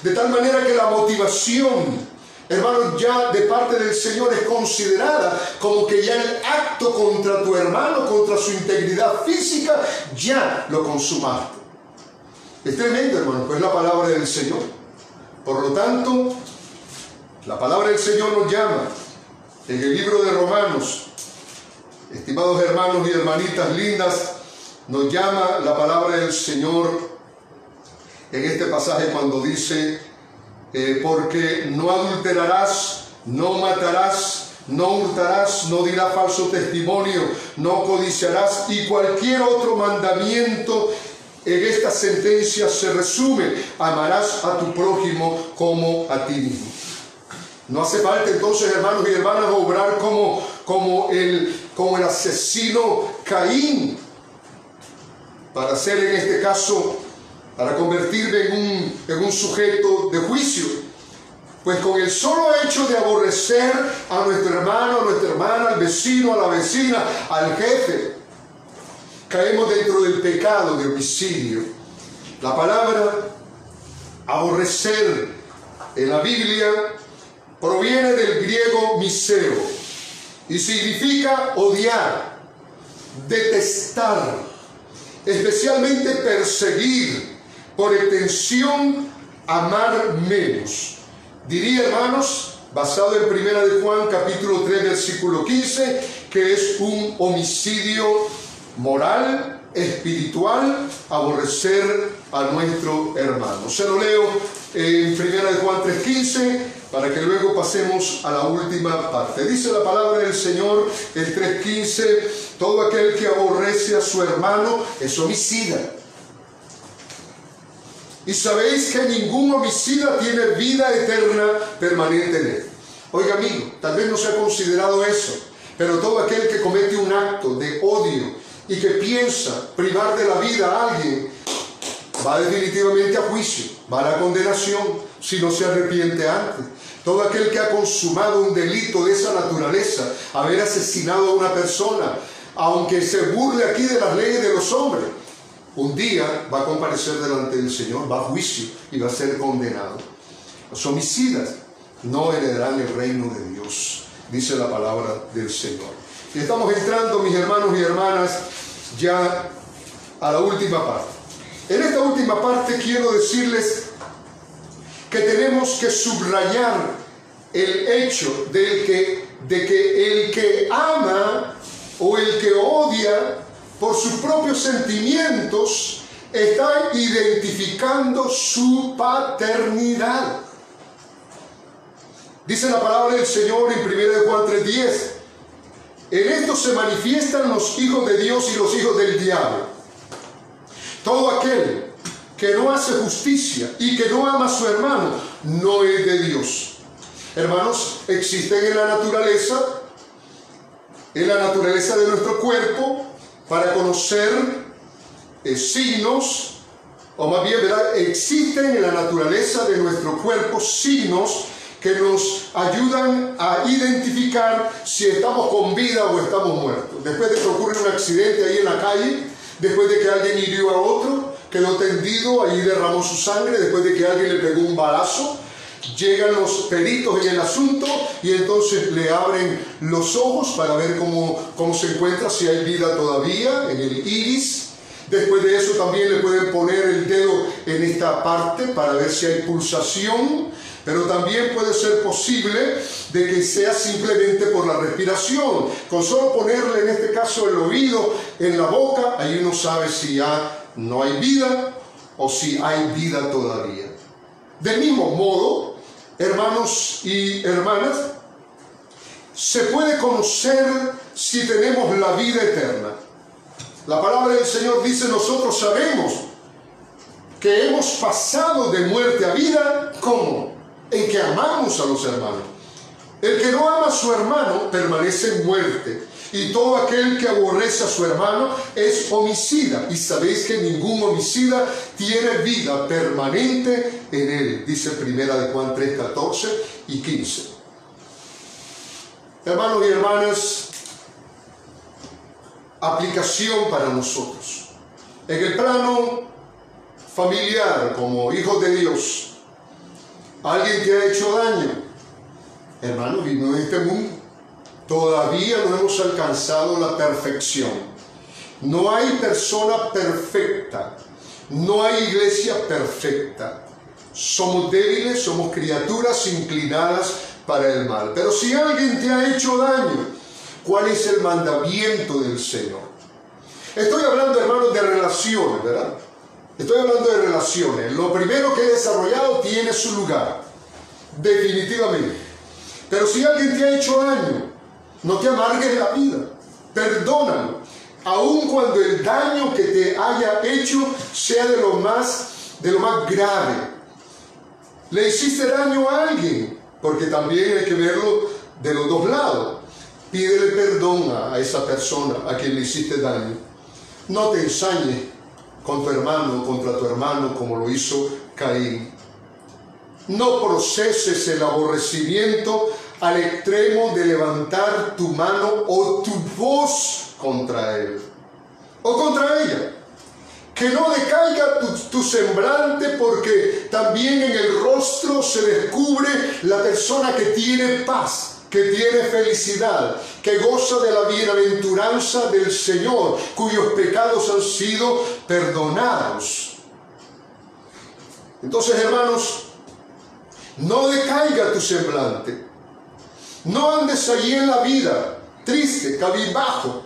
De tal manera que la motivación, hermanos, ya de parte del Señor es considerada como que ya el acto contra tu hermano, contra su integridad física, ya lo consumaste. Es tremendo, hermano, pues la palabra del Señor. Por lo tanto, la palabra del Señor nos llama en el libro de Romanos, estimados hermanos y hermanitas lindas, nos llama la palabra del Señor en este pasaje cuando dice: porque no adulterarás, no matarás, no hurtarás, no dirás falso testimonio, no codiciarás, y cualquier otro mandamiento en esta sentencia se resume: amarás a tu prójimo como a ti mismo. No hace falta entonces, hermanos y hermanas, obrar como el asesino Caín, para ser en este caso, para convertirme en un sujeto de juicio. Pues con el solo hecho de aborrecer a nuestro hermano, a nuestra hermana, al vecino, a la vecina, al jefe, caemos dentro del pecado de homicidio. La palabra aborrecer en la Biblia proviene del griego miseo y significa odiar, detestar, especialmente perseguir, por extensión amar menos. Diría, hermanos, basado en 1 de Juan capítulo 3 versículo 15, que es un homicidio moral, espiritual, aborrecer a nuestro hermano. Se lo leo en 1 de Juan 3:15 para que luego pasemos a la última parte. Dice la palabra del Señor en 3:15: todo aquel que aborrece a su hermano es homicida. Y sabéis que ningún homicida tiene vida eterna permanente en él. Oiga, amigo, tal vez no se ha considerado eso, pero todo aquel que comete un acto de odio y que piensa privar de la vida a alguien, va definitivamente a juicio, va a la condenación si no se arrepiente antes. Todo aquel que ha consumado un delito de esa naturaleza, haber asesinado a una persona, aunque se burle aquí de las leyes de los hombres, un día va a comparecer delante del Señor, va a juicio y va a ser condenado. Los homicidas no heredarán el reino de Dios, dice la palabra del Señor. Y estamos entrando, mis hermanos y hermanas, ya a la última parte. En esta última parte quiero decirles que tenemos que subrayar el hecho de que el que ama o el que odia por sus propios sentimientos está identificando su paternidad. Dice la palabra del Señor en 1 de Juan 3:10: en esto se manifiestan los hijos de Dios y los hijos del diablo. Todo aquel que no hace justicia y que no ama a su hermano no es de Dios. Hermanos, existen en la naturaleza de nuestro cuerpo, para conocer signos, o más bien, ¿verdad? Existen en la naturaleza de nuestro cuerpo signos que nos ayudan a identificar si estamos con vida o estamos muertos. Después de que ocurre un accidente ahí en la calle, después de que alguien hirió a otro, quedó tendido, ahí derramó su sangre, después de que alguien le pegó un balazo, llegan los peritos en el asunto y entonces le abren los ojos para ver cómo se encuentra, si hay vida todavía en el iris. Después de eso también le pueden poner el dedo en esta parte para ver si hay pulsación, pero también puede ser posible de que sea simplemente por la respiración. Con solo ponerle en este caso el oído en la boca, ahí uno sabe si ya no hay vida o si hay vida todavía. Del mismo modo, hermanos y hermanas, se puede conocer si tenemos la vida eterna. La palabra del Señor dice: nosotros sabemos que hemos pasado de muerte a vida. ¿Cómo? En que amamos a los hermanos. El que no ama a su hermano permanece en muerte, y todo aquel que aborrece a su hermano es homicida, y sabéis que ningún homicida tiene vida permanente en él, dice 1 Juan 3, 14 y 15. Hermanos y hermanas, aplicación para nosotros. En el plano familiar, como hijos de Dios, alguien que ha hecho daño, hermanos, vivimos en este mundo. Todavía no hemos alcanzado la perfección. No hay persona perfecta. No hay iglesia perfecta. Somos débiles, somos criaturas inclinadas para el mal. Pero si alguien te ha hecho daño, ¿cuál es el mandamiento del Señor? Estoy hablando, hermanos, de relaciones, ¿verdad? Estoy hablando de relaciones. Lo primero que he desarrollado tiene su lugar, definitivamente. Pero si alguien te ha hecho daño, no te amargues la vida, perdónalo, aun cuando el daño que te haya hecho sea de lo más grave. Le hiciste daño a alguien, porque también hay que verlo de los dos lados. Pídele perdón a esa persona a quien le hiciste daño. No te ensañes con tu hermano o contra tu hermano como lo hizo Caín. No proceses el aborrecimiento al extremo de levantar tu mano o tu voz contra él o contra ella. Que no decaiga tu semblante, porque también en el rostro se descubre la persona que tiene paz, que tiene felicidad, que goza de la bienaventuranza del Señor, cuyos pecados han sido perdonados. Entonces, hermanos, no decaiga tu semblante. No andes allí en la vida triste, cabizbajo.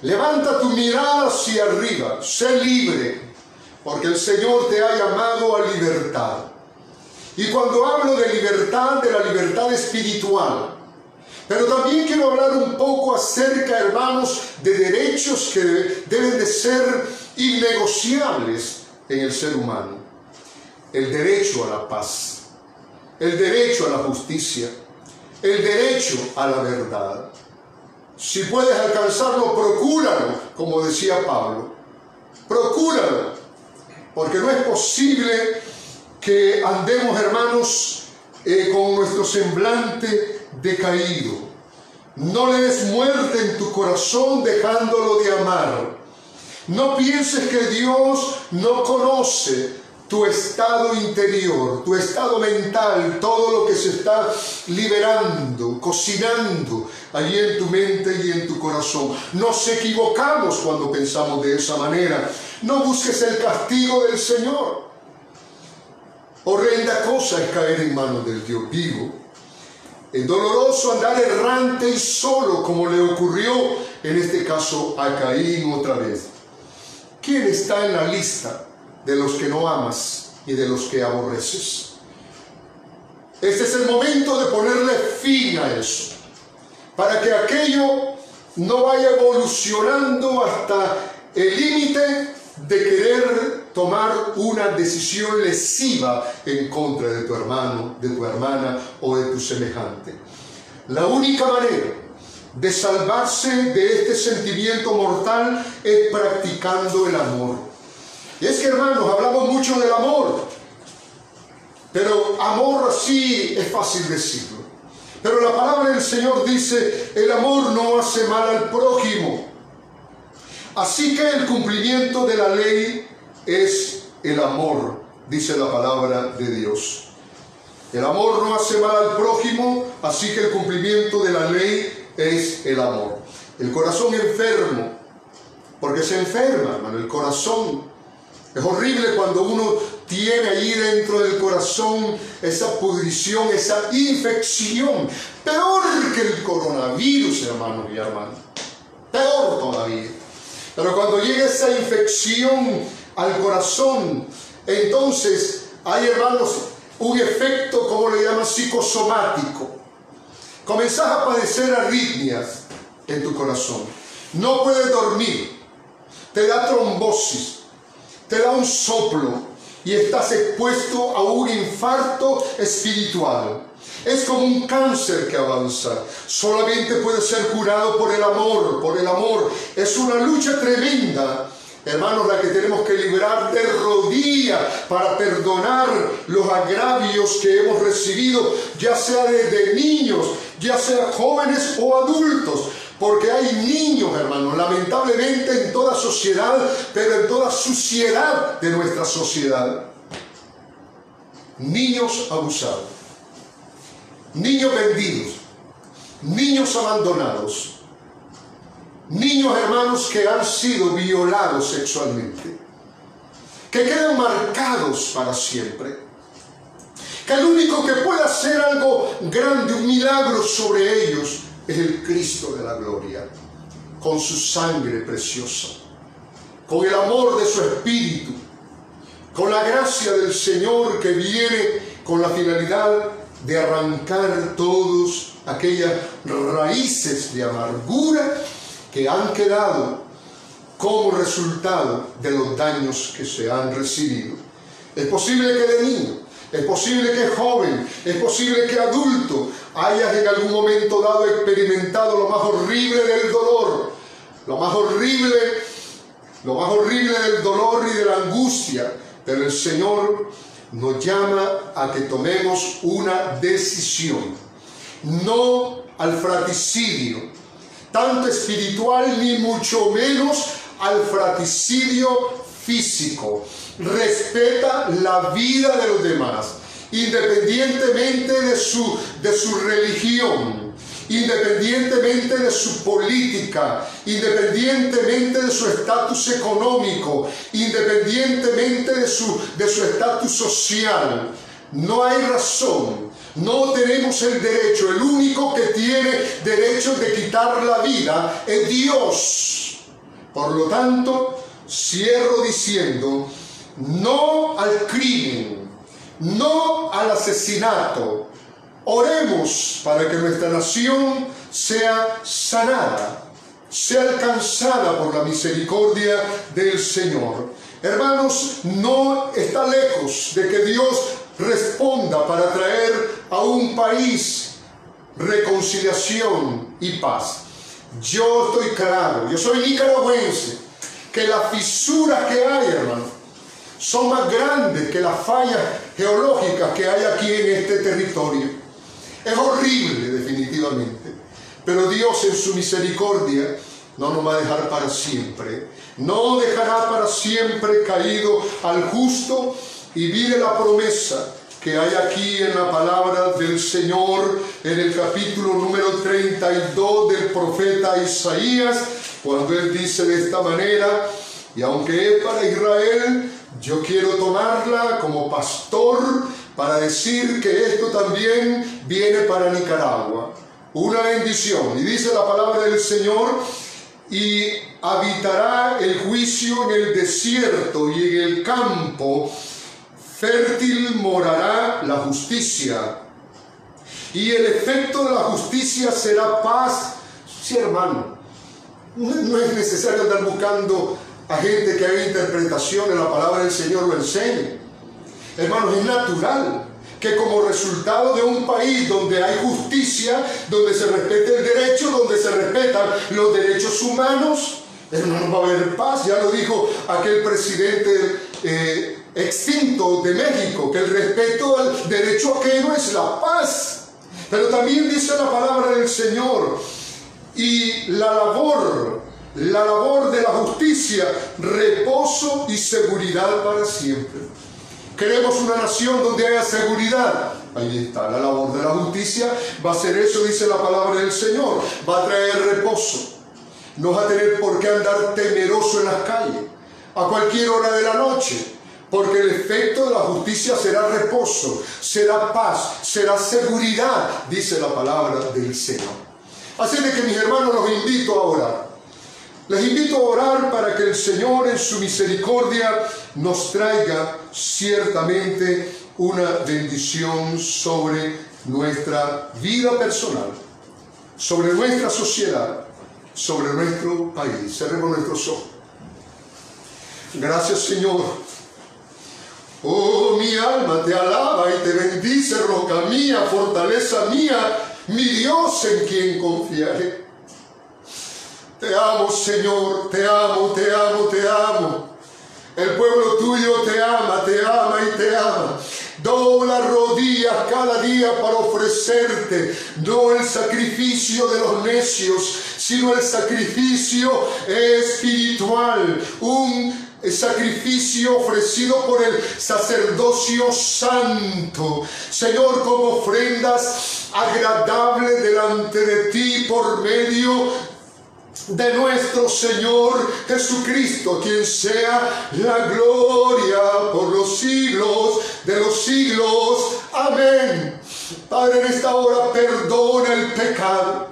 Levanta tu mirada hacia arriba, sé libre, porque el Señor te ha llamado a libertad. Y cuando hablo de la libertad espiritual, pero también quiero hablar un poco acerca, hermanos, de derechos que deben de ser innegociables en el ser humano. El derecho a la paz, el derecho a la justicia, el derecho a la verdad. Si puedes alcanzarlo, procúralo, como decía Pablo. Procúralo, porque no es posible que andemos, hermanos, con nuestro semblante decaído. No le des muerte en tu corazón dejándolo de amar. No pienses que Dios no conoce tu estado interior, tu estado mental, todo lo que se está liberando, cocinando allí en tu mente y en tu corazón. Nos equivocamos cuando pensamos de esa manera. No busques el castigo del Señor. Horrenda cosa es caer en manos del Dios vivo. Es doloroso andar errante y solo, como le ocurrió en este caso a Caín otra vez. ¿Quién está en la lista de los que no amas y de los que aborreces? Este es el momento de ponerle fin a eso, para que aquello no vaya evolucionando hasta el límite de querer tomar una decisión lesiva en contra de tu hermano, de tu hermana o de tu semejante. La única manera de salvarse de este sentimiento mortal es practicando el amor. Y es que, hermanos, hablamos mucho del amor, Pero amor así es fácil decirlo. Pero la palabra del Señor dice, el amor no hace mal al prójimo. Así que el cumplimiento de la ley es el amor, dice la palabra de Dios. El amor no hace mal al prójimo, así que el cumplimiento de la ley es el amor. El corazón enfermo, porque se enferma, hermano, el corazón. Es horrible cuando uno tiene ahí dentro del corazón esa pudrición, esa infección. Peor que el coronavirus, hermanos y hermanas. Peor todavía. Pero cuando llega esa infección al corazón, entonces hay, hermanos, un efecto, como le llaman, psicosomático. Comenzás a padecer arritmias en tu corazón. No puedes dormir. Te da trombosis. Te da un soplo. Y estás expuesto a un infarto espiritual. Es como un cáncer que avanza. Solamente puede ser curado por el amor. Por el amor. Es una lucha tremenda, hermanos, la que tenemos que librar de rodillas para perdonar los agravios que hemos recibido, ya sea desde niños, ya sea jóvenes o adultos. Porque hay niños, hermanos, lamentablemente en toda sociedad, pero en toda suciedad de nuestra sociedad. Niños abusados, niños vendidos, niños abandonados, niños, hermanos, que han sido violados sexualmente, que quedan marcados para siempre. Que el único que puede hacer algo grande, un milagro sobre ellos, es el Cristo de la gloria, con su sangre preciosa, con el amor de su Espíritu, con la gracia del Señor que viene con la finalidad de arrancar todas aquellas raíces de amargura que han quedado como resultado de los daños que se han recibido. Es posible que de niño, es posible que joven, es posible que adulto hayas en algún momento dado experimentado lo más horrible del dolor, lo más horrible del dolor y de la angustia. Pero el Señor nos llama a que tomemos una decisión, no al fratricidio, tanto espiritual ni mucho menos al fratricidio físico. Respeta la vida de los demás, independientemente de su religión, independientemente de su política, independientemente de su estatus económico, independientemente de su estatus social. No hay razón, no tenemos el derecho. El único que tiene derecho de quitar la vida es Dios. Por lo tanto, cierro diciendo: no al crimen, no al asesinato. Oremos para que nuestra nación sea sanada, sea alcanzada por la misericordia del Señor. Hermanos, no está lejos de que Dios responda para traer a un país reconciliación y paz. Yo estoy claro, yo soy nicaragüense, que las fisuras que hay, hermano, son más grandes que las fallas geológicas que hay aquí en este territorio. Es horrible, definitivamente. Pero Dios en su misericordia no nos va a dejar para siempre. No dejará para siempre caído al justo. Y vive la promesa que hay aquí en la palabra del Señor, en el capítulo número 32 del profeta Isaías, cuando él dice de esta manera: y aunque es para Israel, yo quiero tomarla como pastor para decir que esto también viene para Nicaragua. Una bendición. Y dice la palabra del Señor: y habitará el juicio en el desierto, y en el campo fértil morará la justicia. Y el efecto de la justicia será paz. Sí, hermano, no es necesario andar buscando a gente que haga interpretación de la palabra del Señor lo enseñe. Hermanos, es natural que como resultado de un país donde hay justicia, donde se respete el derecho, donde se respetan los derechos humanos, hermanos, va a haber paz. Ya lo dijo aquel presidente extinto de México, que el respeto al derecho ajeno es la paz. Pero también dice la palabra del Señor, y la labor de la justicia, reposo y seguridad para siempre. Queremos una nación donde haya seguridad. Ahí está, la labor de la justicia va a ser eso, dice la palabra del Señor. Va a traer reposo. No vas a tener por qué andar temeroso en las calles a cualquier hora de la noche, porque el efecto de la justicia será reposo, será paz, será seguridad, dice la palabra del Señor. Así de que, mis hermanos, los invito a orar. Les invito a orar para que el Señor en su misericordia nos traiga ciertamente una bendición sobre nuestra vida personal, sobre nuestra sociedad, sobre nuestro país. Cerremos nuestros ojos. Gracias, Señor. Oh, mi alma te alaba y te bendice, roca mía, fortaleza mía, mi Dios en quien confiaré. Te amo, Señor, te amo, te amo, te amo. El pueblo tuyo te ama y te ama. Dobla rodillas cada día para ofrecerte, no el sacrificio de los necios, sino el sacrificio espiritual, un sacrificio ofrecido por el sacerdocio santo, Señor, como ofrendas agradables delante de ti por medio de nuestro Señor Jesucristo, quien sea la gloria por los siglos de los siglos. Amén. Padre, en esta hora perdona el pecado.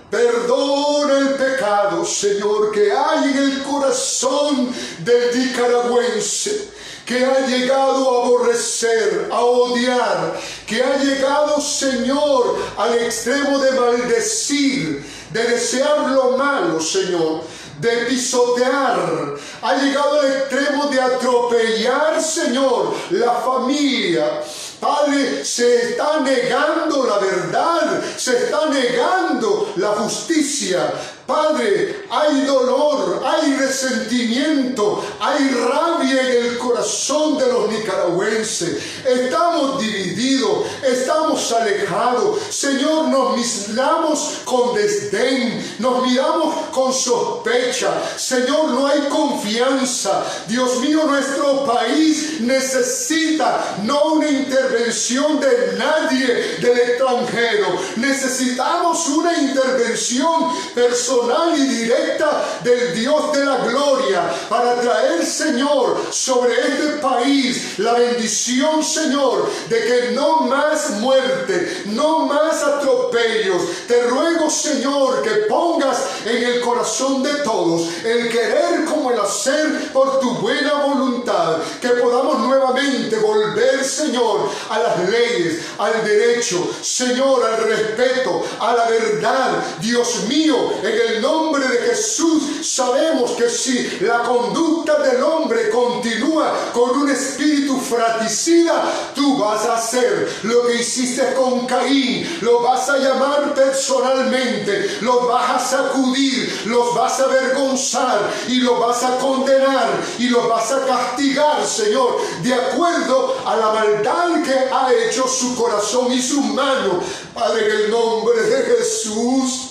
Perdona el pecado, Señor, que hay en el corazón del nicaragüense, que ha llegado a aborrecer, a odiar, que ha llegado, Señor, al extremo de maldecir, de desear lo malo, Señor, de pisotear, ha llegado al extremo de atropellar, Señor, la familia. Padre, se está negando la verdad, se está negando la justicia. Padre, hay dolor, hay resentimiento, hay rabia en el corazón de los nicaragüenses. Estamos divididos, estamos alejados. Señor, nos miramos con desdén, nos miramos con sospecha. Señor, no hay confianza. Dios mío, nuestro país necesita no una intervención de nadie del extranjero. Necesitamos una intervención personal y directa del Dios de la gloria para traer, Señor, sobre este país la bendición, Señor, de que no más muerte, no más atropellos. Te ruego, Señor, que pongas en el corazón de todos el querer como el hacer por tu buena voluntad, que podamos nuevamente volver, Señor, a las leyes, al derecho, Señor, al respeto, a la verdad. Dios mío, en el nombre de Jesús, sabemos que si la conducta del hombre continúa con un espíritu fratricida, tú vas a hacer lo que hiciste con Caín, lo vas a llamar personalmente, los vas a sacudir, los vas a avergonzar y los vas a condenar y los vas a castigar, Señor, de acuerdo a la maldad que ha hecho su corazón y sus manos. Padre, en el nombre de Jesús,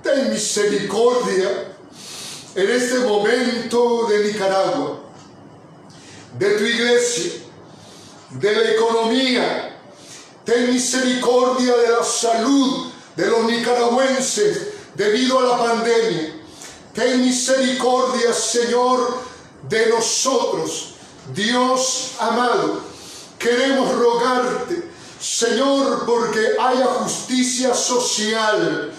ten misericordia en este momento de Nicaragua, de tu iglesia, de la economía. Ten misericordia de la salud de los nicaragüenses debido a la pandemia. Ten misericordia, Señor, de nosotros. Dios amado, queremos rogarte, Señor, porque haya justicia social.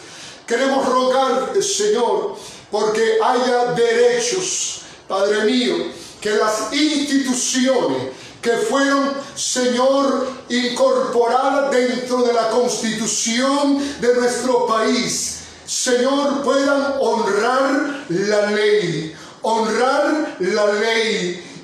Queremos rogarte, Señor, porque haya derechos, Padre mío, que las instituciones que fueron, Señor, incorporadas dentro de la Constitución de nuestro país, Señor, puedan honrar la ley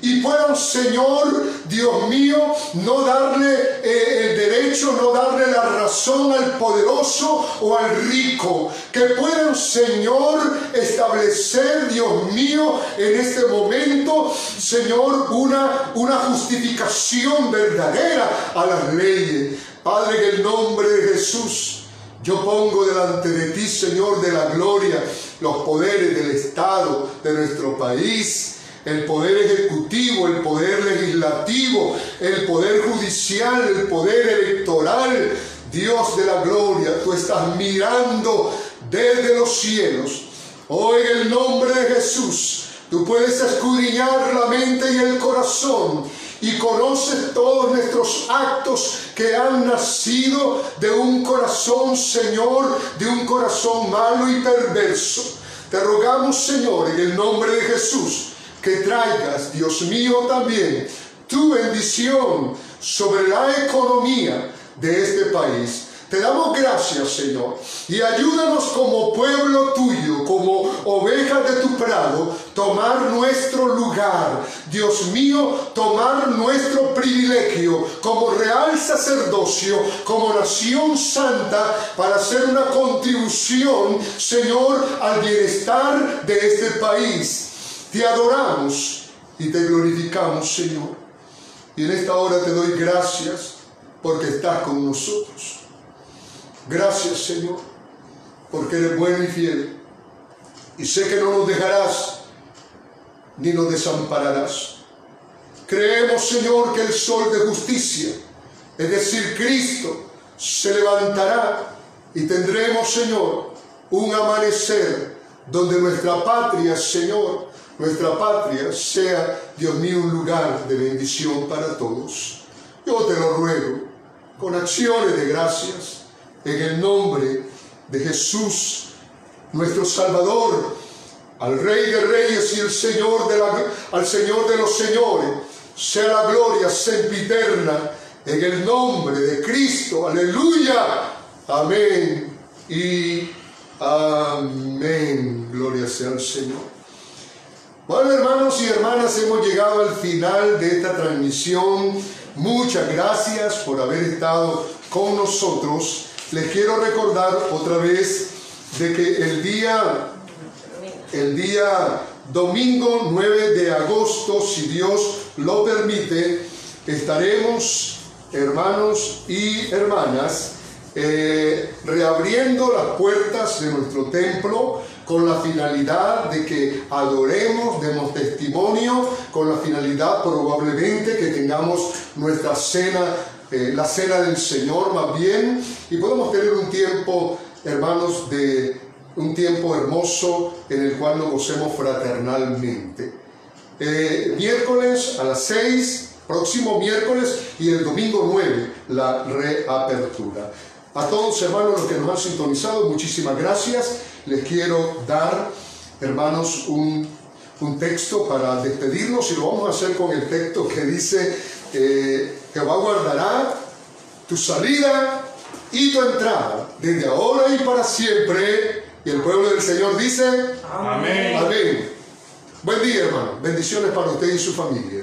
y puedan, Señor, Dios mío, no darle el derecho, no darle la razón al poderoso o al rico. Que puedan, Señor, establecer, Dios mío, en este momento, Señor, una justificación verdadera a las leyes. Padre, en el nombre de Jesús, yo pongo delante de ti, Señor, de la gloria, los poderes del Estado, de nuestro país, el poder ejecutivo, el poder legislativo, el poder judicial, el poder electoral. Dios de la gloria, tú estás mirando desde los cielos. Hoy, en el nombre de Jesús, tú puedes escudriñar la mente y el corazón y conoces todos nuestros actos que han nacido de un corazón, Señor, de un corazón malo y perverso. Te rogamos, Señor, en el nombre de Jesús, que traigas, Dios mío, también tu bendición sobre la economía de este país. Te damos gracias, Señor, y ayúdanos como pueblo tuyo, como ovejas de tu prado, tomar nuestro lugar. Dios mío, tomar nuestro privilegio como real sacerdocio, como nación santa, para hacer una contribución, Señor, al bienestar de este país. Te adoramos y te glorificamos, Señor. Y en esta hora te doy gracias porque estás con nosotros. Gracias, Señor, porque eres bueno y fiel. Y sé que no nos dejarás ni nos desampararás. Creemos, Señor, que el sol de justicia, es decir, Cristo, se levantará y tendremos, Señor, un amanecer donde nuestra patria, Señor, nuestra patria sea, Dios mío, un lugar de bendición para todos. Yo te lo ruego con acciones de gracias, en el nombre de Jesús, nuestro Salvador, al Rey de Reyes y al Señor de los Señores, sea la gloria sempiterna, en el nombre de Cristo. Aleluya. Amén y amén. Gloria sea al Señor. Bueno, hermanos y hermanas, hemos llegado al final de esta transmisión. Muchas gracias por haber estado con nosotros. Les quiero recordar otra vez de que el día domingo 9 de agosto, si Dios lo permite, estaremos, hermanos y hermanas, reabriendo las puertas de nuestro templo con la finalidad de que adoremos, demos testimonio, con la finalidad probablemente que tengamos nuestra cena, la cena del Señor más bien, y podemos tener un tiempo, hermanos, un tiempo hermoso en el cual nos gocemos fraternalmente. Miércoles a las 6, próximo miércoles, y el domingo 9, la reapertura. A todos, hermanos, los que nos han sintonizado, muchísimas gracias. Les quiero dar, hermanos, un texto para despedirnos, y lo vamos a hacer con el texto que dice: Jehová guardará tu salida y tu entrada, desde ahora y para siempre. Y el pueblo del Señor dice: amén. Amén. Buen día, hermano. Bendiciones para usted y su familia.